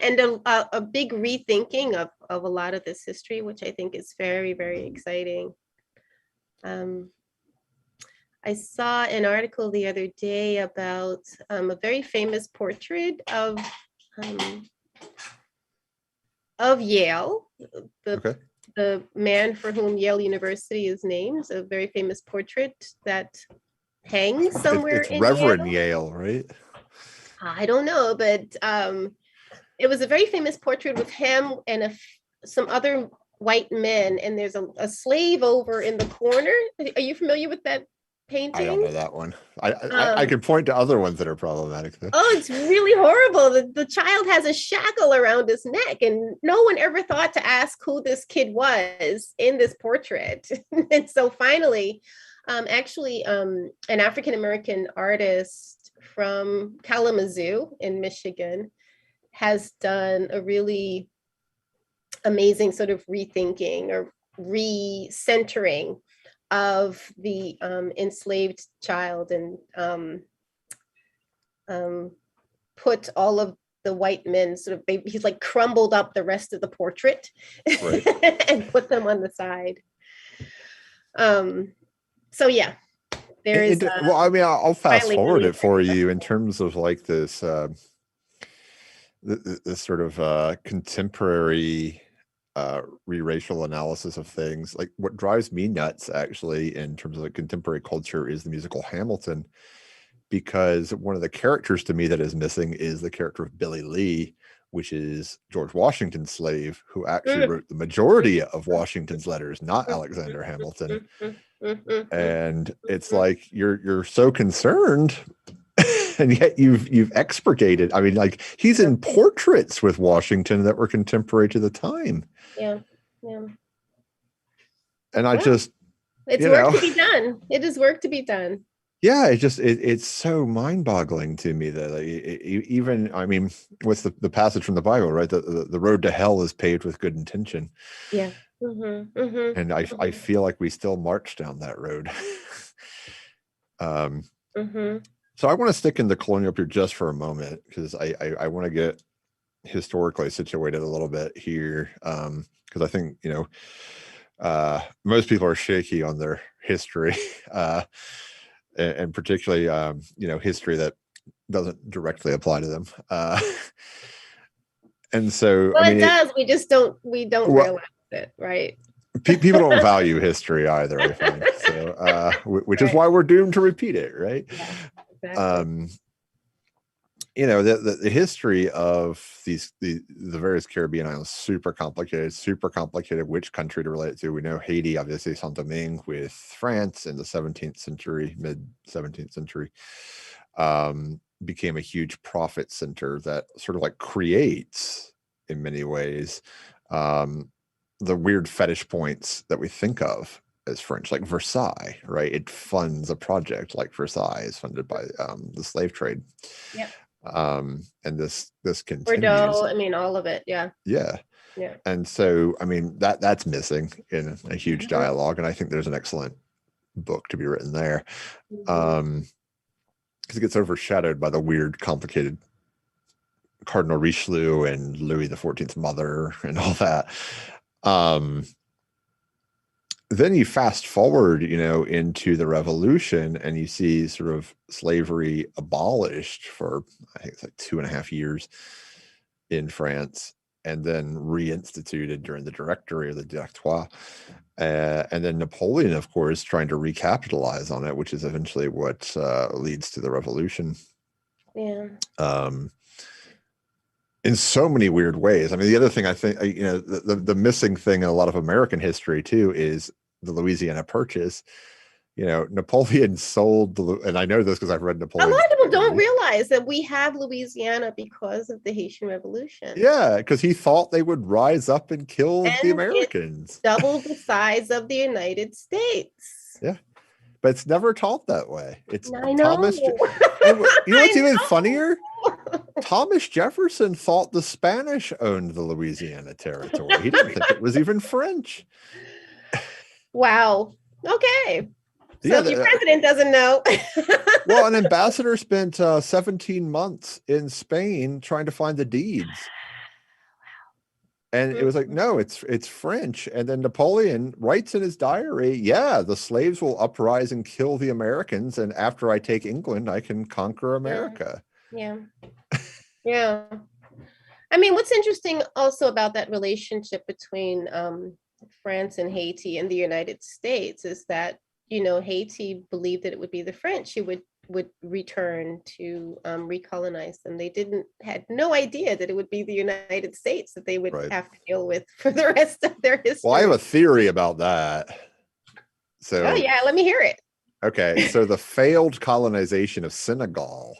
Speaker 4: And a big rethinking of a lot of this history, which I think is very, very exciting. I saw an article the other day about a very famous portrait of Yale, the man for whom Yale University is named, a very famous portrait that hangs somewhere
Speaker 2: it's
Speaker 4: in
Speaker 2: Reverend Yale, right?
Speaker 4: I don't know, but it was a very famous portrait with him and some other white men, and there's a slave over in the corner. Are you familiar with that painting?
Speaker 2: I don't know that one. I can point to other ones that are problematic though.
Speaker 4: Oh, it's really horrible. The child has a shackle around his neck, and no one ever thought to ask who this kid was in this portrait. And so finally, an African-American artist from Kalamazoo in Michigan has done a really amazing sort of rethinking or recentering of the enslaved child, and put all of the white men he's like crumbled up the rest of the portrait, right, and put them on the side. So yeah, there is.
Speaker 2: Well, I mean, I'll fast forward it for you in terms of like this sort of contemporary re-racial analysis of things. Like what drives me nuts actually in terms of like contemporary culture is the musical Hamilton, because one of the characters to me that is missing is the character of Billy Lee, which is George Washington's slave, who actually wrote the majority of Washington's letters, not Alexander Hamilton. And it's like you're so concerned, and yet you've expurgated. I mean, like he's in portraits with Washington that were contemporary to the time.
Speaker 4: Yeah.
Speaker 2: And I just,
Speaker 4: it's work to be done. It is work to be done.
Speaker 2: Yeah, it's so mind-boggling to me that even, I mean, what's the passage from the Bible, right? The road to hell is paved with good intention.
Speaker 4: Yeah.
Speaker 2: And I feel like we still march down that road. So I want to stick in the colonial period just for a moment, because I want to get historically situated a little bit here, because I think, most people are shaky on their history, and particularly, history that doesn't directly apply to them. And so,
Speaker 4: well, it does. We don't realize it, right?
Speaker 2: People don't value history either, I find. So, which is why we're doomed to repeat it, right?
Speaker 4: Yeah, exactly.
Speaker 2: you know, the history of the various Caribbean islands, super complicated which country to relate it to. We know Haiti, obviously, Saint Domingue with France in the 17th century, mid 17th century, became a huge profit center that sort of like creates, in many ways, the weird fetish points that we think of as French, like Versailles, right? It funds a project like Versailles is funded by the slave trade.
Speaker 4: Yep.
Speaker 2: And this continues.
Speaker 4: Bordeaux, I mean, all of it. Yeah.
Speaker 2: Yeah.
Speaker 4: Yeah.
Speaker 2: And so, I mean, that's missing in a huge dialogue. And I think there's an excellent book to be written there. Because it gets overshadowed by the weird, complicated Cardinal Richelieu and Louis XIV's mother and all that. Then you fast forward, you know, into the revolution and you see sort of slavery abolished for, I think it's like 2.5 years in France, and then reinstituted during the Directory or the Directoire. And then Napoleon, of course, trying to recapitalize on it, which is eventually what leads to the revolution.
Speaker 4: Yeah.
Speaker 2: In so many weird ways. I mean, the other thing I think, you know, the missing thing in a lot of American history too is the Louisiana Purchase. You know, Napoleon sold, and I know this because I've read
Speaker 4: A
Speaker 2: Napoleon.
Speaker 4: lot of people don't realize that we have Louisiana because of the Haitian Revolution.
Speaker 2: Yeah, because he thought they would rise up and kill the Americans.
Speaker 4: Double the size of the United States.
Speaker 2: Yeah, but it's never taught that way. It's
Speaker 4: I know.
Speaker 2: Thomas. And you know what's even funnier? Thomas Jefferson thought the Spanish owned the Louisiana territory. He didn't think it was even French.
Speaker 4: Wow. Okay. So
Speaker 2: Yeah,
Speaker 4: your president doesn't know.
Speaker 2: Well, an ambassador spent 17 months in Spain trying to find the deeds. And it was like, no, it's French. And then Napoleon writes in his diary, yeah, the slaves will uprise and kill the Americans. And after I take England, I can conquer America.
Speaker 4: Yeah. Yeah. I mean, what's interesting also about that relationship between France and Haiti and the United States is that, you know, Haiti believed that it would be the French who would return to recolonize them. They had no idea that it would be the United States that they would have to deal with for the rest of their history.
Speaker 2: Well, I have a theory about that. So,
Speaker 4: oh yeah, let me hear it.
Speaker 2: Okay, so the failed colonization of Senegal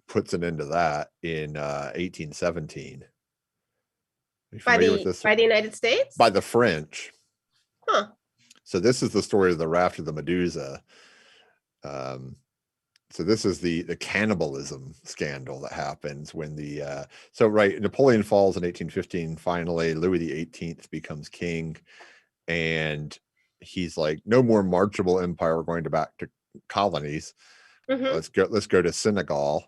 Speaker 2: puts an end to that in 1817.
Speaker 4: By the United States?
Speaker 2: By the French.
Speaker 4: Huh.
Speaker 2: So this is the story of the raft of the Medusa. So this is the cannibalism scandal that happens when Napoleon falls in 1815. Finally, Louis XVIII becomes king, and he's like, no more marchable empire. We're going back to colonies. Let's go to Senegal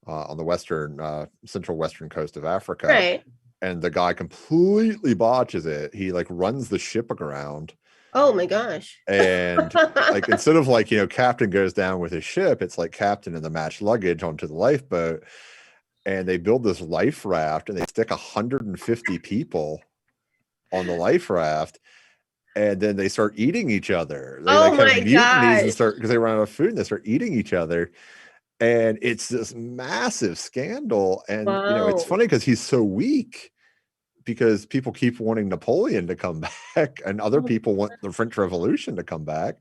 Speaker 2: on the central western coast of Africa.
Speaker 4: Right.
Speaker 2: And the guy completely botches it. He like runs the ship aground.
Speaker 4: Oh my gosh.
Speaker 2: And like, instead of like, you know, captain goes down with his ship, it's like captain and the matched luggage onto the lifeboat. And they build this life raft and they stick 150 people on the life raft. And then they start eating each other. They have mutinies and start, because they run out of food, and they start eating each other. And it's this massive scandal. And, you know, it's funny because he's so weak, because people keep wanting Napoleon to come back and other people want the French Revolution to come back,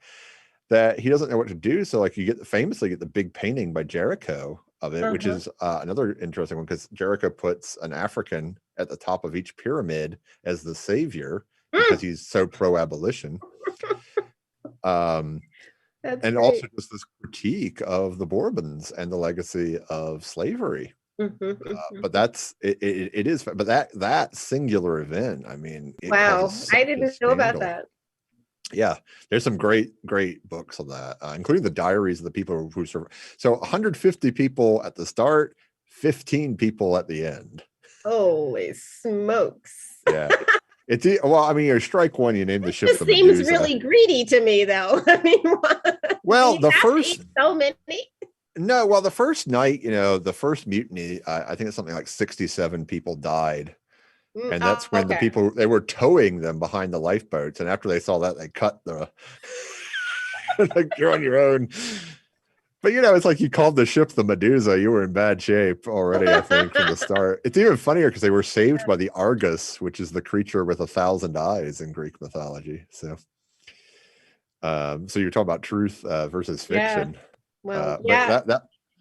Speaker 2: that he doesn't know what to do. So like you famously get the big painting by Jericho of it, which is another interesting one, because Jericho puts an African at the top of each pyramid as the savior because he's so pro-abolition. And also just this critique of the Bourbons and the legacy of slavery. But that's it is, but that singular event, I mean,
Speaker 4: wow, I didn't know about that.
Speaker 2: Yeah, there's some great books on that, including the diaries of the people who survived. So 150 people at the start, 15 people at the end.
Speaker 4: Holy smokes.
Speaker 2: Yeah. It's well, I mean, you strike one, you name the ship.
Speaker 4: This seems really greedy to me, though. I mean,
Speaker 2: well, the first
Speaker 4: so many.
Speaker 2: No, well, the first night, you know, the first mutiny, I think it's something like 67 people died. And that's when the people, they were towing them behind the lifeboats. And after they saw that, they cut the, like, you're on your own. But it's like you called the ship the Medusa. You were in bad shape already, I think, from the start. It's even funnier because they were saved by the Argus, which is the creature with 1,000 eyes in Greek mythology. So you're talking about truth versus fiction.
Speaker 4: Well,
Speaker 2: but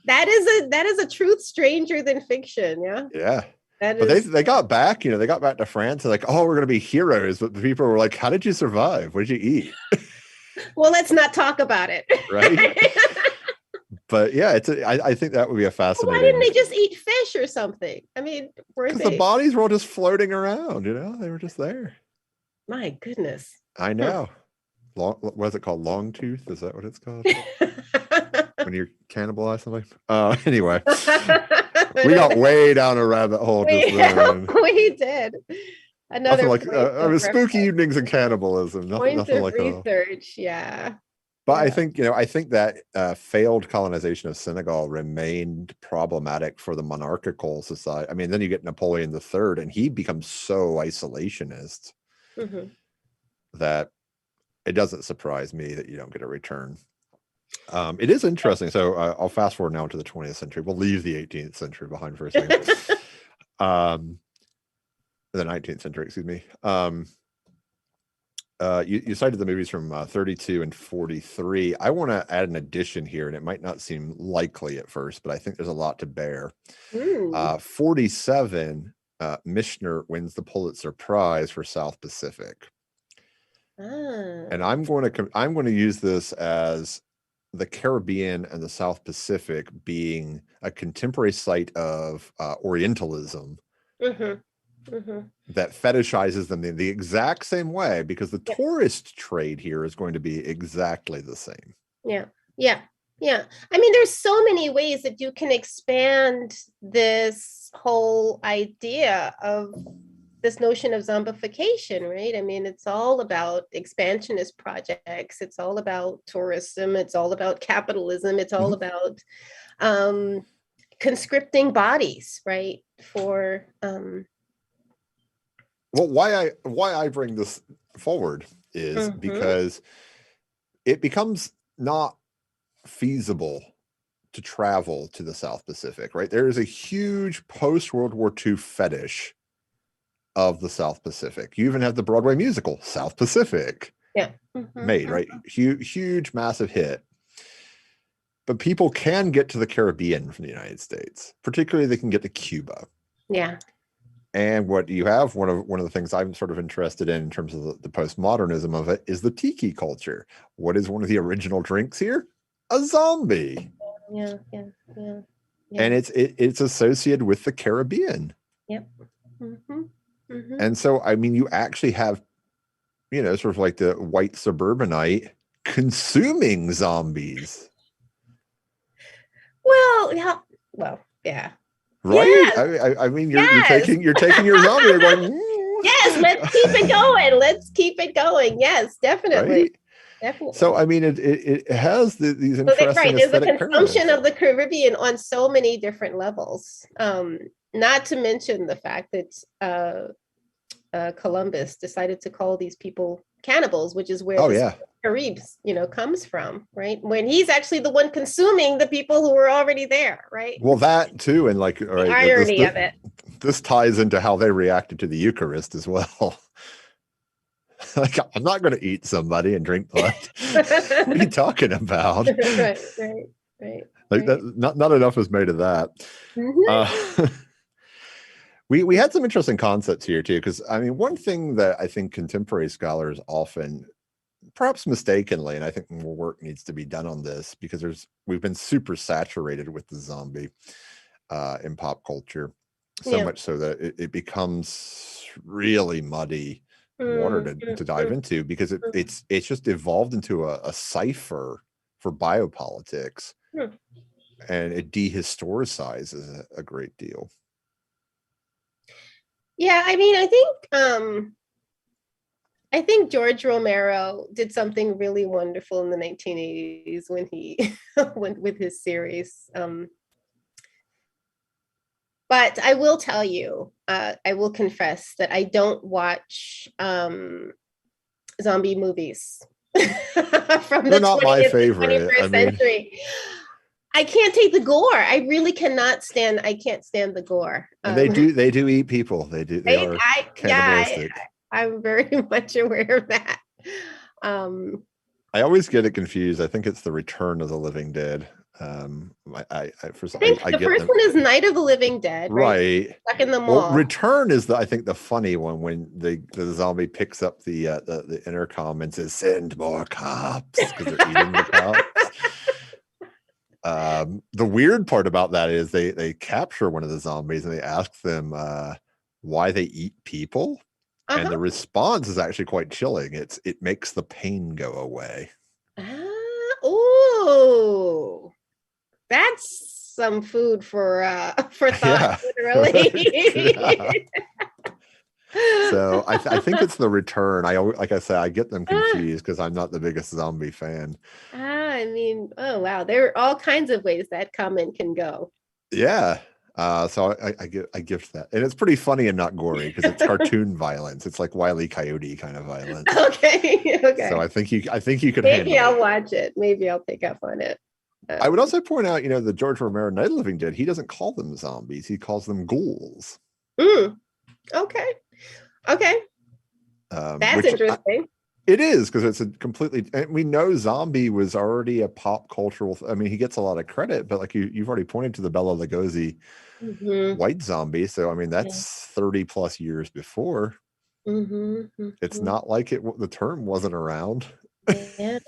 Speaker 4: that is a truth stranger than fiction.
Speaker 2: Yeah.
Speaker 4: But
Speaker 2: they got back, they got back to France and like, oh, we're going to be heroes. But the people were like, how did you survive? What did you eat?
Speaker 4: Well, let's not talk about it.
Speaker 2: Right. But yeah, I think that would be a fascinating.
Speaker 4: Why didn't they just eat fish or something? I mean,
Speaker 2: because the bodies were all just floating around, they were just there.
Speaker 4: My goodness.
Speaker 2: I know. What is it called? Long tooth? Is that what it's called? When you cannibalize something? Anyway, we got way down a rabbit hole just then.
Speaker 4: We did. Another
Speaker 2: nothing like spooky evenings and cannibalism. Nothing like
Speaker 4: research. Yeah.
Speaker 2: But I think that failed colonization of Senegal remained problematic for the monarchical society. I mean, then you get Napoleon III, and he becomes so isolationist that it doesn't surprise me that you don't get a return. It is interesting. So I'll fast forward now to the 20th century. We'll leave the 18th century behind for a second. The 19th century, excuse me. You cited the movies from 32 and 43. I want to add an addition here, and it might not seem likely at first, but I think there's a lot to bear. 47, Mishner wins the Pulitzer Prize for South Pacific. And I'm going to use this as the Caribbean and the South Pacific being a contemporary site of Orientalism. That fetishizes them in the exact same way, because the tourist trade here is going to be exactly the same. Yeah.
Speaker 4: I mean, there's so many ways that you can expand this whole idea of this notion of zombification, right? I mean, it's all about expansionist projects. It's all about tourism. It's all about capitalism. It's all about conscripting bodies, right? For
Speaker 2: well, why I bring this forward is because it becomes not feasible to travel to the South Pacific, right? There is a huge post-World War II fetish of the South Pacific. You even have the Broadway musical South Pacific made, right? Huge, massive hit. But people can get to the Caribbean from the United States. Particularly, they can get to Cuba.
Speaker 4: Yeah.
Speaker 2: And what you have, one of the things I'm sort of interested in terms of the postmodernism of it, is the tiki culture. What is one of the original drinks here? A zombie.
Speaker 4: Yeah.
Speaker 2: And it's associated with the Caribbean.
Speaker 4: Yep.
Speaker 2: And so, I mean, you actually have, sort of like the white suburbanite consuming zombies.
Speaker 4: Well, yeah.
Speaker 2: Right?
Speaker 4: Yes.
Speaker 2: I mean, you're taking your zombie. You're going.
Speaker 4: Yes, let's keep it going. Yes, definitely.
Speaker 2: Right? Definitely. So, I mean, it has these interesting
Speaker 4: there's a consumption of the Caribbean on so many different levels. Not to mention the fact that Columbus decided to call these people cannibals, which is where Caribs, comes from, right? When he's actually the one consuming the people who were already there, right?
Speaker 2: Well, that too, and like
Speaker 4: the irony of it.
Speaker 2: This ties into how they reacted to the Eucharist as well. Like, I'm not going to eat somebody and drink blood. What are you talking about?
Speaker 4: Right.
Speaker 2: Like that, not enough is made of that. We had some interesting concepts here too, because I mean, one thing that I think contemporary scholars often, perhaps mistakenly, and I think more work needs to be done on this, because we've been super saturated with the zombie in pop culture, so much so that it becomes really muddy water to dive into, because it's just evolved into a cipher for biopolitics, and it dehistoricizes a great deal.
Speaker 4: Yeah, I mean, I think George Romero did something really wonderful in the 1980s when he went with his series. But I will tell you, I will confess that I don't watch zombie movies from the 20th, 21st century. I can't take the gore. I really cannot stand. I can't stand the gore.
Speaker 2: And they do eat people. They are cannibalistic.
Speaker 4: I'm very much aware of that.
Speaker 2: I always get it confused. I think it's the Return of the Living Dead. I
Speaker 4: think the first one is Night of the Living Dead,
Speaker 2: right?
Speaker 4: Stuck in the mall.
Speaker 2: Well, Return is I think the funny one when the zombie picks up the intercom and says, "Send more cops," because they're eating the cops. The weird part about that is they capture one of the zombies and they ask them why they eat people, and the response is actually quite chilling. It makes the pain go away.
Speaker 4: Oh, that's some food for thought, literally.
Speaker 2: Yeah. So I think it's the Return. Like I said, I get them confused because I'm not the biggest zombie fan.
Speaker 4: I mean, oh wow, there are all kinds of ways that comment can go.
Speaker 2: Yeah. So I gift that, and it's pretty funny and not gory because it's cartoon violence. It's like Wile E. Coyote kind of violence.
Speaker 4: Okay.
Speaker 2: So I think you could.
Speaker 4: Maybe I'll watch it. Maybe I'll pick up on it.
Speaker 2: I would also point out, the George Romero Night of the Living Dead. He doesn't call them zombies. He calls them ghouls.
Speaker 4: Okay. That's interesting.
Speaker 2: It is, because it's a completely, and we know zombie was already a pop cultural. I mean, he gets a lot of credit, but like you've already pointed to the Bela Lugosi white zombie. So I mean, that's 30 plus years before. It's not like the term wasn't around.
Speaker 4: Yeah.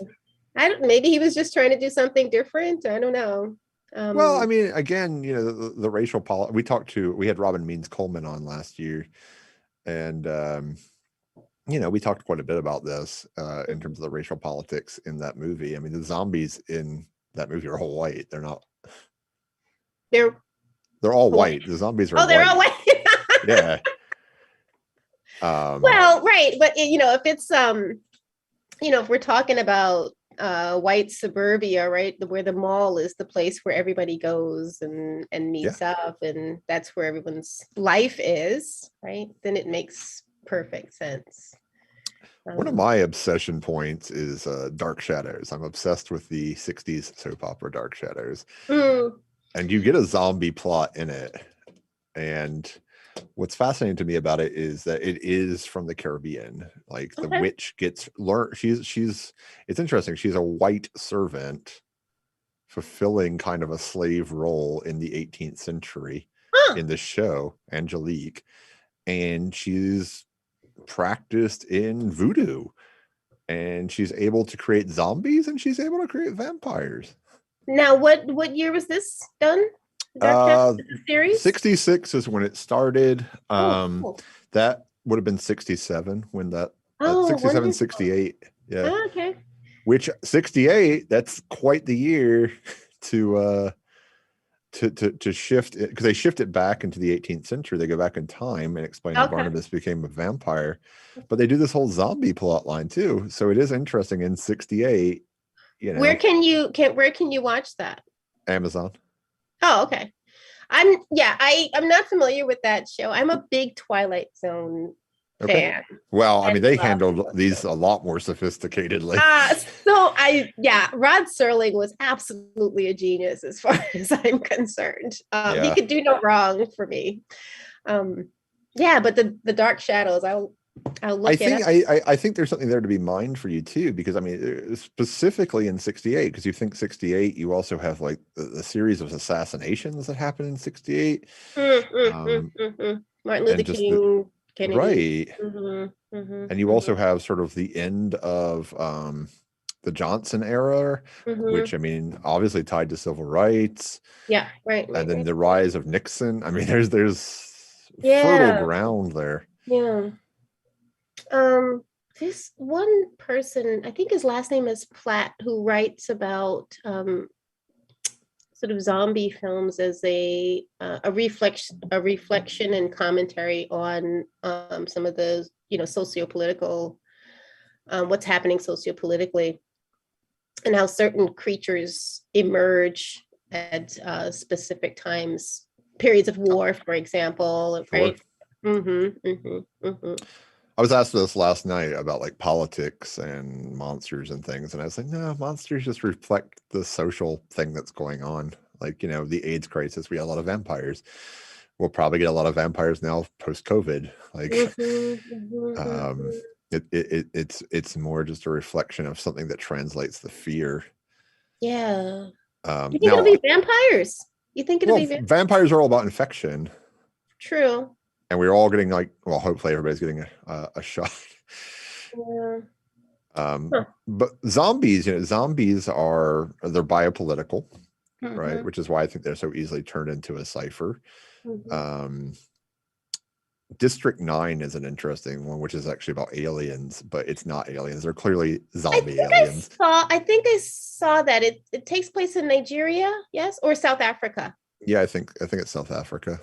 Speaker 4: Maybe he was just trying to do something different. I don't know.
Speaker 2: Well, I mean, again, the racial politics. We had Robin Means Coleman on last year, and we talked quite a bit about this in terms of the racial politics in that movie. I mean, the zombies in that movie are all white. They're not. They're all white. The zombies are. Oh,
Speaker 4: they're all white.
Speaker 2: Yeah.
Speaker 4: Well, right, but if it's if we're talking about white suburbia, right, where the mall is the place where everybody goes and meets up, and that's where everyone's life is, right, then it makes perfect sense.
Speaker 2: One of my obsession points is Dark Shadows. I'm obsessed with the 60s soap opera Dark Shadows. And you get a zombie plot in it, and what's fascinating to me about it is that it is from the Caribbean. Like the witch gets learned. She's it's interesting. She's a white servant fulfilling kind of a slave role in the 18th century in the show, Angelique. And she's practiced in voodoo, and she's able to create zombies, and she's able to create vampires.
Speaker 4: Now, what year was this done? Series
Speaker 2: 66 is when it started. Cool. That would have been 67 when that 67 wonderful. 68. Yeah.
Speaker 4: Okay.
Speaker 2: Which 68, that's quite the year to shift it, because they shift it back into the 18th century. They go back in time and explain how Barnabas became a vampire, but they do this whole zombie plot line too. So it is interesting in 68.
Speaker 4: Where can you watch that?
Speaker 2: Amazon.
Speaker 4: Oh, okay. I'm not familiar with that show. I'm a big Twilight Zone fan.
Speaker 2: Well, I mean, they handled these a lot more sophisticatedly.
Speaker 4: Rod Serling was absolutely a genius as far as I'm concerned. He could do no wrong for me. But the Dark Shadows, I'll look
Speaker 2: I think there's something there to be mined for you too, because I mean, specifically in 68, because you think 68, you also have like the series of assassinations that happened in 68.
Speaker 4: Martin Luther King, Kennedy.
Speaker 2: Right. And you also have sort of the end of the Johnson era, which I mean, obviously tied to civil rights.
Speaker 4: Yeah, right.
Speaker 2: And then the rise of Nixon. I mean, there's fertile ground there.
Speaker 4: Yeah. This one person, I think his last name is Platt, who writes about sort of zombie films as a reflection and commentary on some of the sociopolitical, what's happening sociopolitically, and how certain creatures emerge at specific times, periods of war, for example, right?
Speaker 2: I was asked this last night about like politics and monsters and things, and I was like, no, monsters just reflect the social thing that's going on. Like, you know, the AIDS crisis, we had a lot of vampires. We'll probably get a lot of vampires now post-COVID. Like,
Speaker 4: Mhm.
Speaker 2: it's more just a reflection of something that translates the fear.
Speaker 4: Yeah. You think it'll
Speaker 2: Now,
Speaker 4: be vampires? You think it'll
Speaker 2: well,
Speaker 4: be
Speaker 2: vampires are all about infection,
Speaker 4: true?
Speaker 2: and we're all getting like, well, hopefully everybody's getting a shot.
Speaker 4: Yeah. Huh.
Speaker 2: But zombies, you know, zombies they're biopolitical, right?
Speaker 4: Mhm.
Speaker 2: Which is why I think they're so easily turned into a cipher.
Speaker 4: Mhm.
Speaker 2: District 9 is an interesting one, which is actually about aliens, but it's not aliens. They're clearly
Speaker 4: I
Speaker 2: zombie
Speaker 4: think
Speaker 2: aliens.
Speaker 4: I think I saw that it takes place in Nigeria, yes, or South Africa.
Speaker 2: Yeah, I think it's South Africa.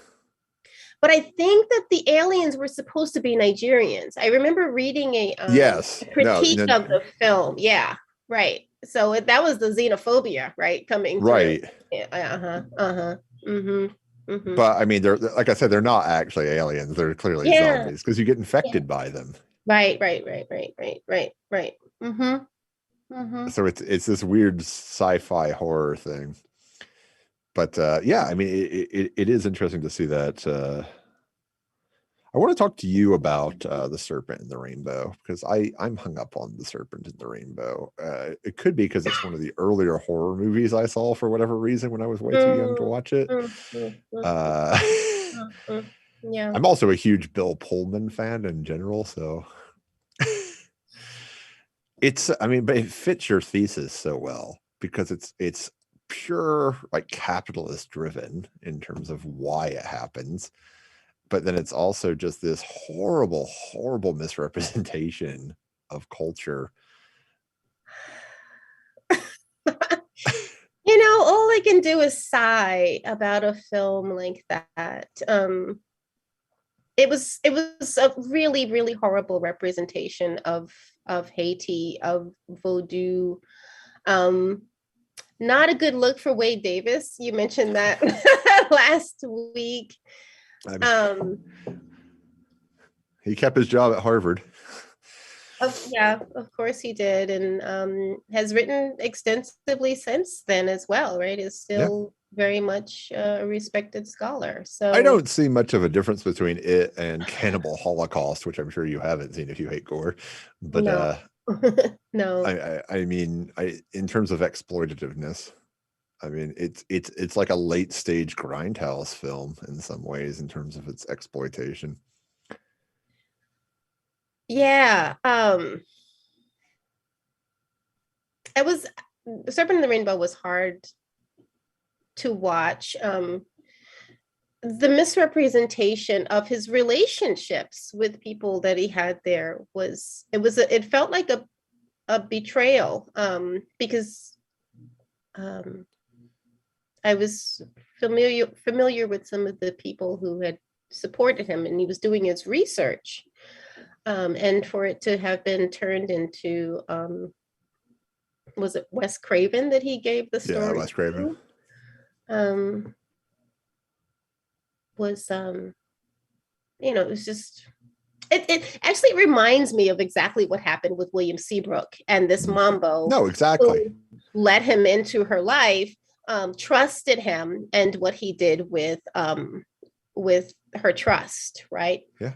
Speaker 4: But I think that the aliens were supposed to be Nigerians. I remember reading a
Speaker 2: Yes.
Speaker 4: critique
Speaker 2: No,
Speaker 4: of the film. Yeah, right. So that was the xenophobia, right, coming through.
Speaker 2: right.
Speaker 4: Yeah, uh-huh. Mm-hmm.
Speaker 2: But I mean, they're like I said, they're not actually aliens. They're clearly
Speaker 4: Yeah.
Speaker 2: zombies because you get infected by them.
Speaker 4: Right.
Speaker 2: So it's this weird sci-fi horror thing. But yeah, I mean, it is interesting to see that. I want to talk to you about the Serpent and the Rainbow because I'm hung up on the Serpent and the Rainbow. It could be because it's one of the earlier horror movies I saw for whatever reason when I was way too young to watch it.
Speaker 4: Yeah.
Speaker 2: I'm also a huge Bill Pullman fan in general, so I mean, but it fits your thesis so well because it's pure like capitalist driven in terms of why it happens. But then it's also just this horrible misrepresentation of culture.
Speaker 4: You know, all I can do is sigh about a film like that. It was a really horrible representation of Haiti, of voodoo. Not a good look for Wade Davis. You mentioned that last week.
Speaker 2: He kept his job at Harvard.
Speaker 4: Yeah, of course he did, and has written extensively since then as well, right? Is still very much a respected scholar. So
Speaker 2: I don't see much of a difference between it and Cannibal Holocaust, which I'm sure you haven't seen if you hate gore. But
Speaker 4: no. No.
Speaker 2: I mean, in terms of exploitativeness, I mean, it's like a late stage grindhouse film in some ways in terms of its exploitation.
Speaker 4: Yeah. It was Serpent in the Rainbow was hard to watch. The misrepresentation of his relationships with people that he had there it felt like a betrayal, because I was familiar with some of the people who had supported him, and he was doing his research, and for it to have been turned into was it Wes Craven that he gave the story?
Speaker 2: Yeah, Wes Craven.
Speaker 4: Was you know, it was just it actually reminds me of exactly what happened with William Seabrook and this Mambo.
Speaker 2: No, exactly.
Speaker 4: Let him into her life, trusted him, and what he did with her trust, right?
Speaker 2: Yeah.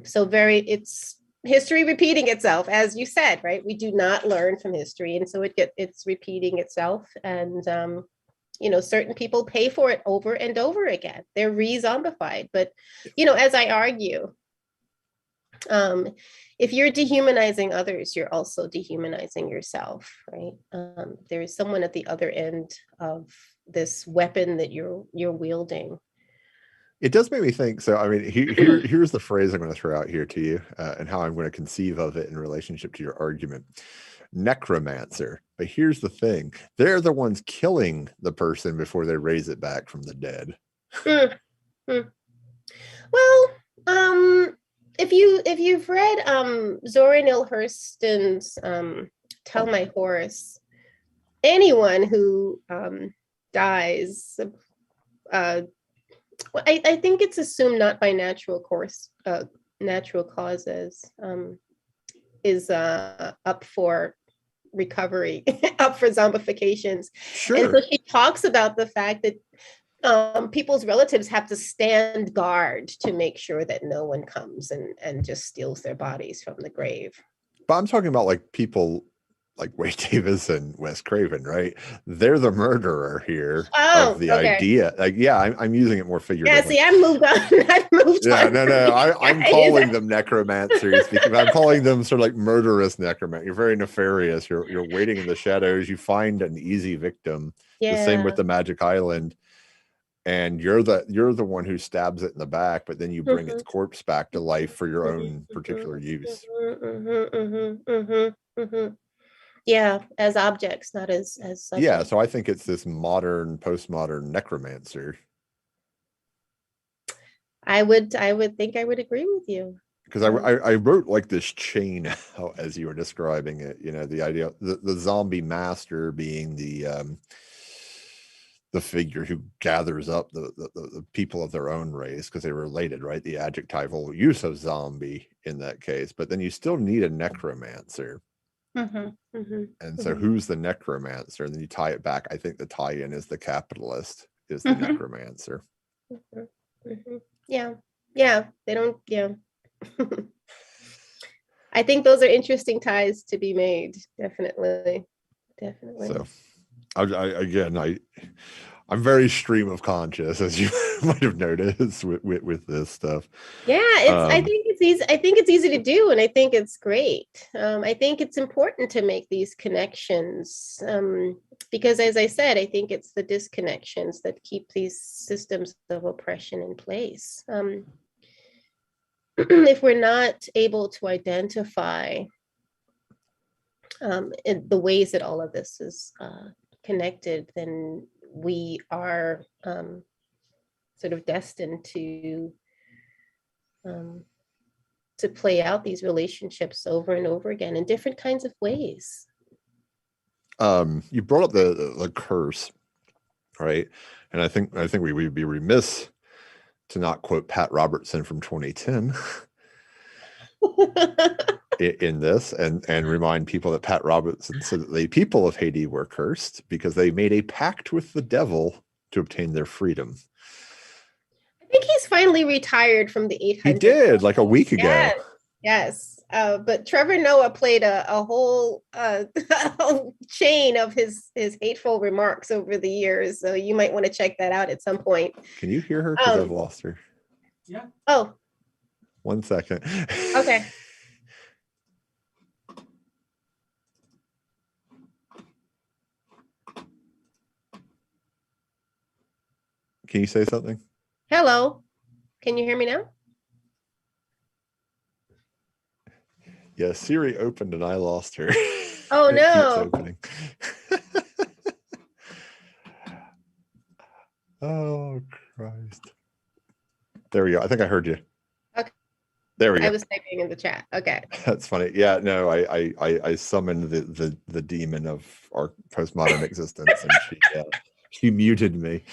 Speaker 4: So it's history repeating itself, as you said, right? We do not learn from history, and so it's repeating itself, and you know, certain people pay for it over and over again. They're re-zombified. But, you know, as I argue, if you're dehumanizing others, you're also dehumanizing yourself, right? There is someone at the other end of this weapon that you're wielding.
Speaker 2: It does make me think. So, I mean, here's the phrase I'm going to throw out here to you, and how I'm going to conceive of it in relationship to your argument. Necromancer. But here's the thing: they're the ones killing the person before they raise it back from the dead.
Speaker 4: Well, if you've read Zora Neale Hurston's Tell My Horse, anyone who dies, I think it's assumed not by natural natural causes, is up for recovery, up for zombifications.
Speaker 2: Sure.
Speaker 4: And so she talks about the fact that people's relatives have to stand guard to make sure that no one comes and just steals their bodies from the grave.
Speaker 2: But I'm talking about like people like Wade Davis and Wes Craven, right? They're the murderer here of the idea. Like, yeah, I'm using it more figuratively.
Speaker 4: Yeah, see, I moved on. I've moved on.
Speaker 2: No. I'm calling them necromancers because I'm calling them sort of like murderous necromancer. You're very nefarious. You're waiting in the shadows. You find an easy victim. The same with the Magic Island. And you're the one who stabs it in the back, but then you bring its corpse back to life for your own particular use.
Speaker 4: Yeah, as objects, not as subjects.
Speaker 2: Yeah, so I think it's this modern, postmodern necromancer.
Speaker 4: I would think I would agree with you.
Speaker 2: Because I wrote like this chain as you were describing it, you know, the idea, the zombie master being the figure who gathers up the people of their own race because they're related, right? The adjectival use of zombie in that case, but then you still need a necromancer. And so who's the necromancer? And then you tie it back. I think the tie-in is the capitalist is the necromancer.
Speaker 4: Yeah, they don't, I think those are interesting ties to be made. Definitely.
Speaker 2: So I'm very stream of conscious, as you might have noticed with this stuff.
Speaker 4: Yeah, I think it's easy. I think it's easy to do, and I think it's great. I think it's important to make these connections because, as I said, I think it's the disconnections that keep these systems of oppression in place. If we're not able to identify in the ways that all of this is connected, then we are sort of destined to play out these relationships over and over again in different kinds of ways.
Speaker 2: You brought up the curse, right? And I think we would be remiss to not quote Pat Robertson from 2010 in this and remind people that Pat Robertson said that the people of Haiti were cursed because they made a pact with the devil to obtain their freedom.
Speaker 4: I think he's finally retired from the 800.
Speaker 2: He did, like a week ago.
Speaker 4: Yes. But Trevor Noah played a whole chain of his hateful remarks over the years. So you might want to check that out at some point.
Speaker 2: Can you hear her? Because I've lost her.
Speaker 3: Yeah.
Speaker 4: Oh.
Speaker 2: 1 second.
Speaker 4: Okay.
Speaker 2: Can you say something?
Speaker 4: Hello. Can you hear me now?
Speaker 2: Yeah, Siri opened and I lost her.
Speaker 4: Oh,
Speaker 2: It
Speaker 4: no.
Speaker 2: keeps opening. Oh, Christ. There we go. I think I heard you.
Speaker 4: Okay.
Speaker 2: There we go.
Speaker 4: I was typing in the chat. Okay.
Speaker 2: That's funny. Yeah, no, I summoned the demon of our postmodern existence, and she muted me.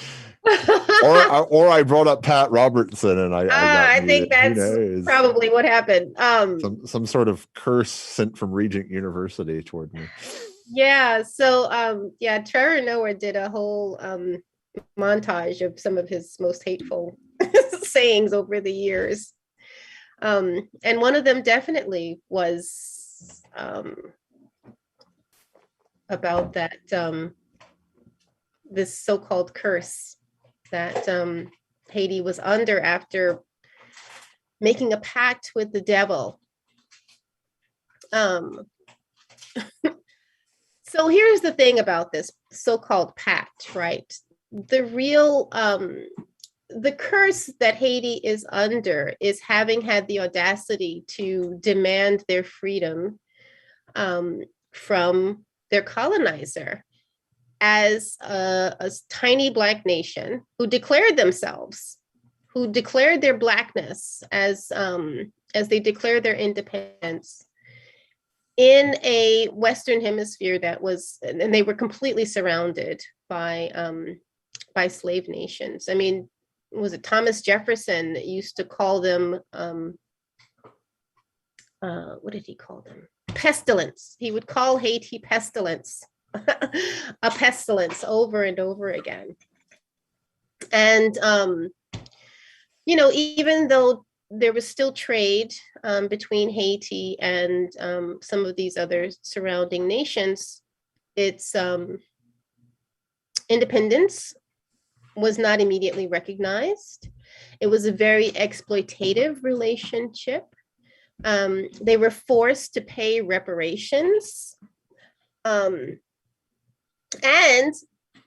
Speaker 2: or I brought up Pat Robertson, and I got
Speaker 4: think
Speaker 2: muted.
Speaker 4: that's probably what happened.
Speaker 2: Some sort of curse sent from Regent University toward me.
Speaker 4: Yeah. So Trevor Noah did a whole montage of some of his most hateful sayings over the years. And one of them definitely was about that this so-called curse that Haiti was under after making a pact with the devil. So here's the thing about this so-called pact, right? The real the curse that Haiti is under is having had the audacity to demand their freedom from their colonizer as a tiny Black nation who declared themselves, who declared their Blackness as they declared their independence in a Western hemisphere that was, and they were completely surrounded by slave nations. I mean, was it Thomas Jefferson that used to call them what did he call them? Pestilence. He would call Haiti pestilence, a pestilence over and over again. And, even though there was still trade between Haiti and some of these other surrounding nations, its independence was not immediately recognized. It was a very exploitative relationship. They were forced to pay reparations. And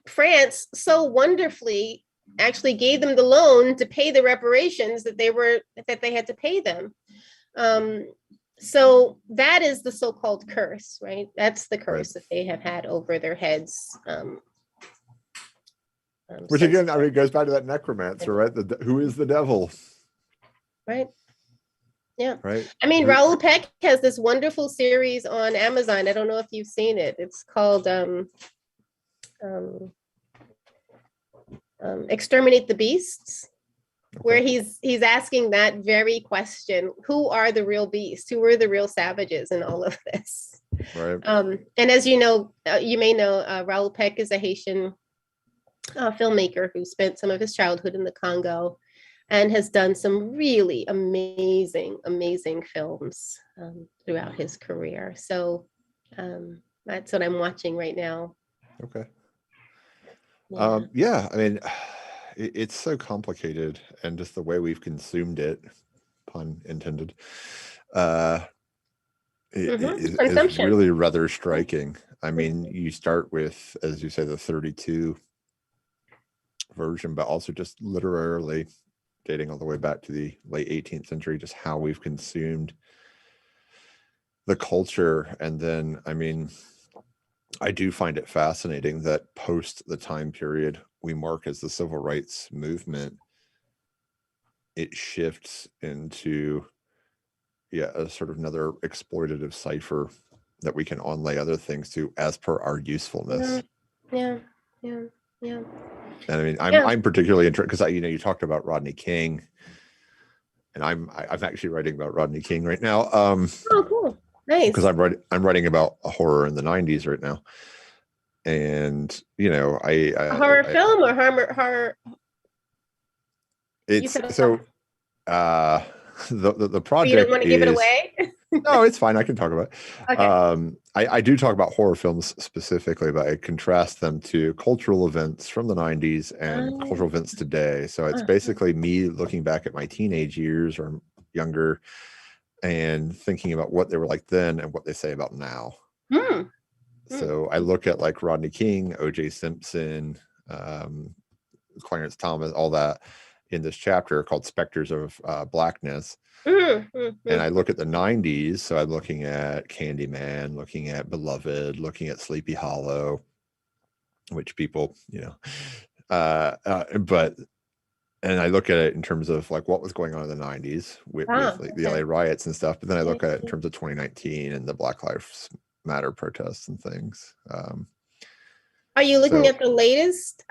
Speaker 4: France so wonderfully actually gave them the loan to pay the reparations that they had to pay them. So that is the so-called curse, right? That's the curse that they have had over their heads.
Speaker 2: Which again, I mean, goes back to that necromancer, right? Who is the devil?
Speaker 4: Right. Yeah.
Speaker 2: Right.
Speaker 4: I mean, Raoul Peck has this wonderful series on Amazon. I don't know if you've seen it. It's called Exterminate the Beasts, where he's asking that very question: who are the real beasts? Who are the real savages in all of this?
Speaker 2: Right.
Speaker 4: And as you know, you may know, Raoul Peck is a Haitian filmmaker who spent some of his childhood in the Congo and has done some really amazing films throughout his career. So that's what I'm watching right now.
Speaker 2: Okay.
Speaker 4: Yeah.
Speaker 2: I mean, it's so complicated, and just the way we've consumed it, pun intended, is really rather striking. I mean, you start with, as you say, the 32 version, but also just literarily dating all the way back to the late 18th century, just how we've consumed the culture. And then, I mean, I do find it fascinating that post the time period we mark as the civil rights movement, it shifts into a sort of another exploitative cipher that we can onlay other things to as per our usefulness.
Speaker 4: Yeah.
Speaker 2: And I mean, I'm particularly interested because you talked about Rodney King, and I'm actually writing about Rodney King right now.
Speaker 4: Oh, cool, nice.
Speaker 2: Because I'm writing about a horror in the 90s right now, and a
Speaker 4: horror film or horror.
Speaker 2: It's so the project.
Speaker 4: You don't want to give it away?
Speaker 2: No, it's fine. I can talk about it.
Speaker 4: Okay.
Speaker 2: I do talk about horror films specifically, but I contrast them to cultural events from the 90s and cultural events today. So it's basically me looking back at my teenage years or younger and thinking about what they were like then and what they say about now. So I look at like Rodney King, O.J. Simpson, Clarence Thomas, all that in this chapter called Specters of Blackness. And I look at the 90s, so I'm looking at Candyman, looking at Beloved, looking at Sleepy Hollow, which people, and I look at it in terms of like what was going on in the 90s with like, the LA riots and stuff, but then I look at it in terms of 2019 and the Black Lives Matter protests and things.
Speaker 4: Are you looking at the latest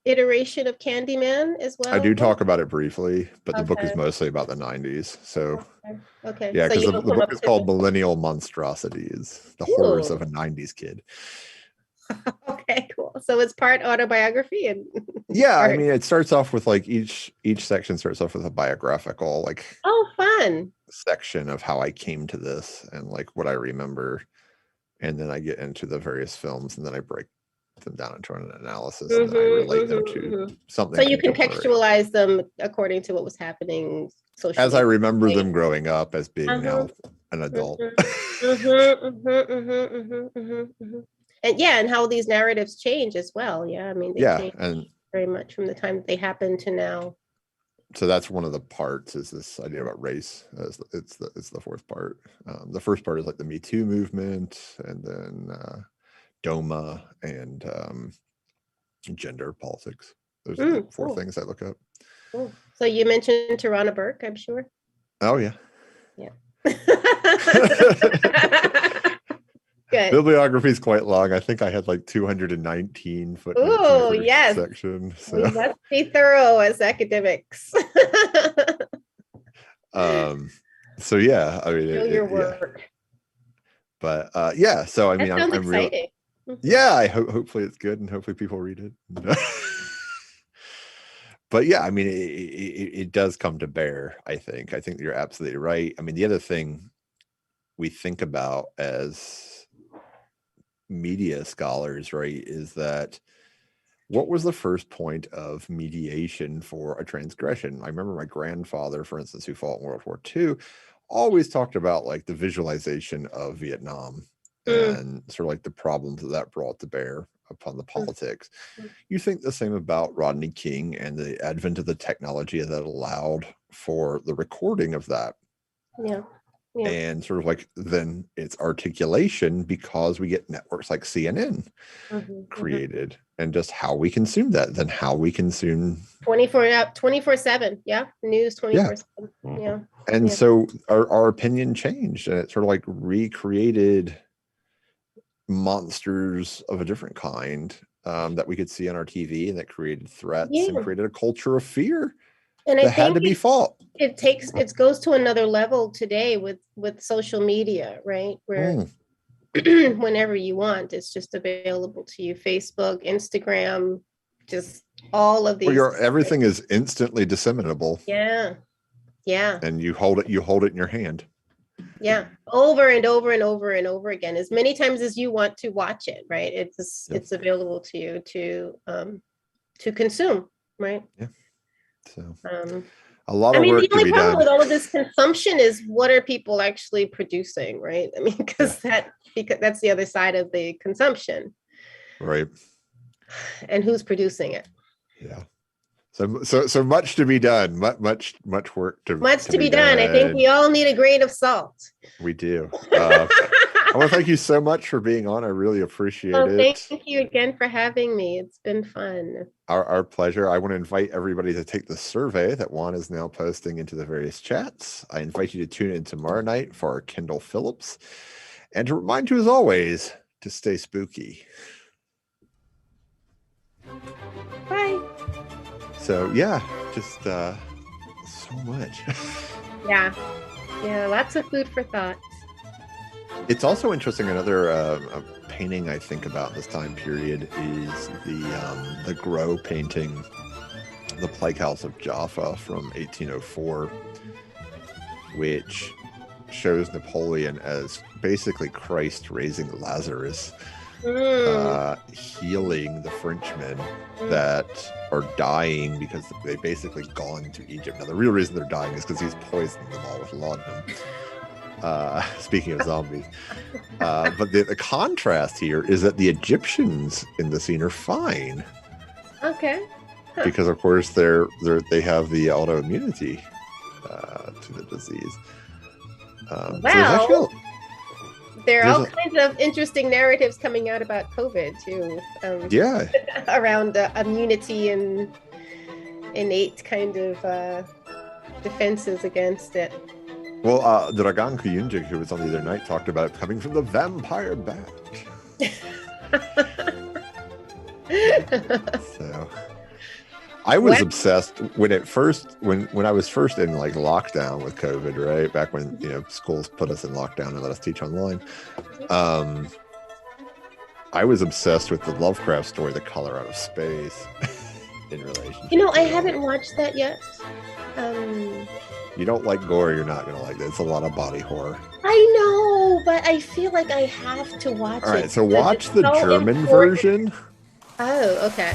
Speaker 4: iteration of Candyman as well?
Speaker 2: I do talk about it briefly, but the book is mostly about the 90s. So
Speaker 4: okay.
Speaker 2: Yeah, because the book is called Millennial Monstrosities, the horrors of a 90s kid.
Speaker 4: Okay, cool. So it's part autobiography and
Speaker 2: I mean, it starts off with like each section starts off with a biographical
Speaker 4: fun
Speaker 2: section of how I came to this and like what I remember, and then I get into the various films, and then I break them down into an analysis, and then I relate them to something.
Speaker 4: So you contextualize them according to what was happening socially,
Speaker 2: as I remember them growing up as being now an adult.
Speaker 4: And how these narratives change as well. I mean, they change
Speaker 2: and
Speaker 4: very much from the time that they happen to now.
Speaker 2: So that's one of the parts, is this idea about race. It's the fourth part. The first part is like the Me Too movement, and then DOMA and gender politics. Those are the four things I look up.
Speaker 4: Cool. So you mentioned Tarana Burke, I'm sure.
Speaker 2: Oh yeah.
Speaker 4: Good.
Speaker 2: Bibliography is quite long. I think I had like 219 footnotes.
Speaker 4: Oh yes.
Speaker 2: Section. So.
Speaker 4: We must be thorough as academics.
Speaker 2: So yeah, I mean,
Speaker 4: Show your
Speaker 2: yeah.
Speaker 4: work.
Speaker 2: But yeah, so I mean,
Speaker 4: That sounds
Speaker 2: I'm really,
Speaker 4: exciting.
Speaker 2: yeah. I hope hopefully it's good and hopefully people read it. But yeah, I mean, it does come to bear. I think you're absolutely right. I mean, the other thing we think about as media scholars, right, is that what was the first point of mediation for a transgression? I remember my grandfather, for instance, who fought in World War II, always talked about like the visualization of Vietnam and sort of like the problems that brought to bear upon the politics. You think the same about Rodney King and the advent of the technology that allowed for the recording of that.
Speaker 4: Yeah.
Speaker 2: And sort of like then its articulation, because we get networks like CNN created, and just how we consume that, then how we consume
Speaker 4: 24/7. Yeah. News 24/7. Yeah.
Speaker 2: And so our opinion changed, and it sort of like recreated monsters of a different kind that we could see on our TV, and that created threats and created a culture of fear
Speaker 4: and
Speaker 2: that
Speaker 4: I think
Speaker 2: had to be fought.
Speaker 4: It goes to another level today with social media, right? Where whenever you want, it's just available to you. Facebook, Instagram, just all of these.
Speaker 2: Everything is instantly disseminable.
Speaker 4: Yeah.
Speaker 2: And you hold it in your hand.
Speaker 4: Yeah, over and over and over and over again, as many times as you want to watch it, right? It's available to you to consume, right?
Speaker 2: Yeah. So a lot of work
Speaker 4: the
Speaker 2: to
Speaker 4: only
Speaker 2: be
Speaker 4: problem
Speaker 2: done
Speaker 4: with all of this consumption is, what are people actually producing, right? I mean, because that's the other side of the consumption,
Speaker 2: right?
Speaker 4: And who's producing it?
Speaker 2: Yeah. So much to be done. Much work to
Speaker 4: be done. I think we all need a grain of salt.
Speaker 2: We do. I want to thank you so much for being on. I really appreciate it.
Speaker 4: Thank you again for having me. It's been fun.
Speaker 2: Our pleasure. I want to invite everybody to take the survey that Juan is now posting into the various chats. I invite you to tune in tomorrow night for our Kendall Phillips, and to remind you, as always, to stay spooky.
Speaker 4: Bye.
Speaker 2: So yeah, just so much.
Speaker 4: Yeah, lots of food for thought.
Speaker 2: It's also interesting. Another painting I think about this time period is the Gros painting, the Plague House of Jaffa from 1804, which shows Napoleon as basically Christ raising Lazarus, healing the Frenchmen that are dying because they basically gone to Egypt. Now the real reason they're dying is because he's poisoned them all with laudanum. Speaking of zombies, but the contrast here is that the Egyptians in the scene are fine.
Speaker 4: Okay.
Speaker 2: Because of course they have the autoimmunity to the disease.
Speaker 4: Wow. There are all kinds of interesting narratives coming out about COVID too. Around immunity and innate kind of defenses against it.
Speaker 2: Well, Dragan Kuyunjik, who was on the other night, talked about it coming from the vampire bat. So I was obsessed when I was first in like lockdown with COVID, right? Back when schools put us in lockdown and let us teach online. I was obsessed with the Lovecraft story, The Color Out of Space, in relation.
Speaker 4: I haven't watched that yet.
Speaker 2: You don't like gore, you're not gonna like it. It's a lot of body horror.
Speaker 4: I know, but I feel like I have to watch it.
Speaker 2: All right, so watch the German version.
Speaker 4: Oh, okay.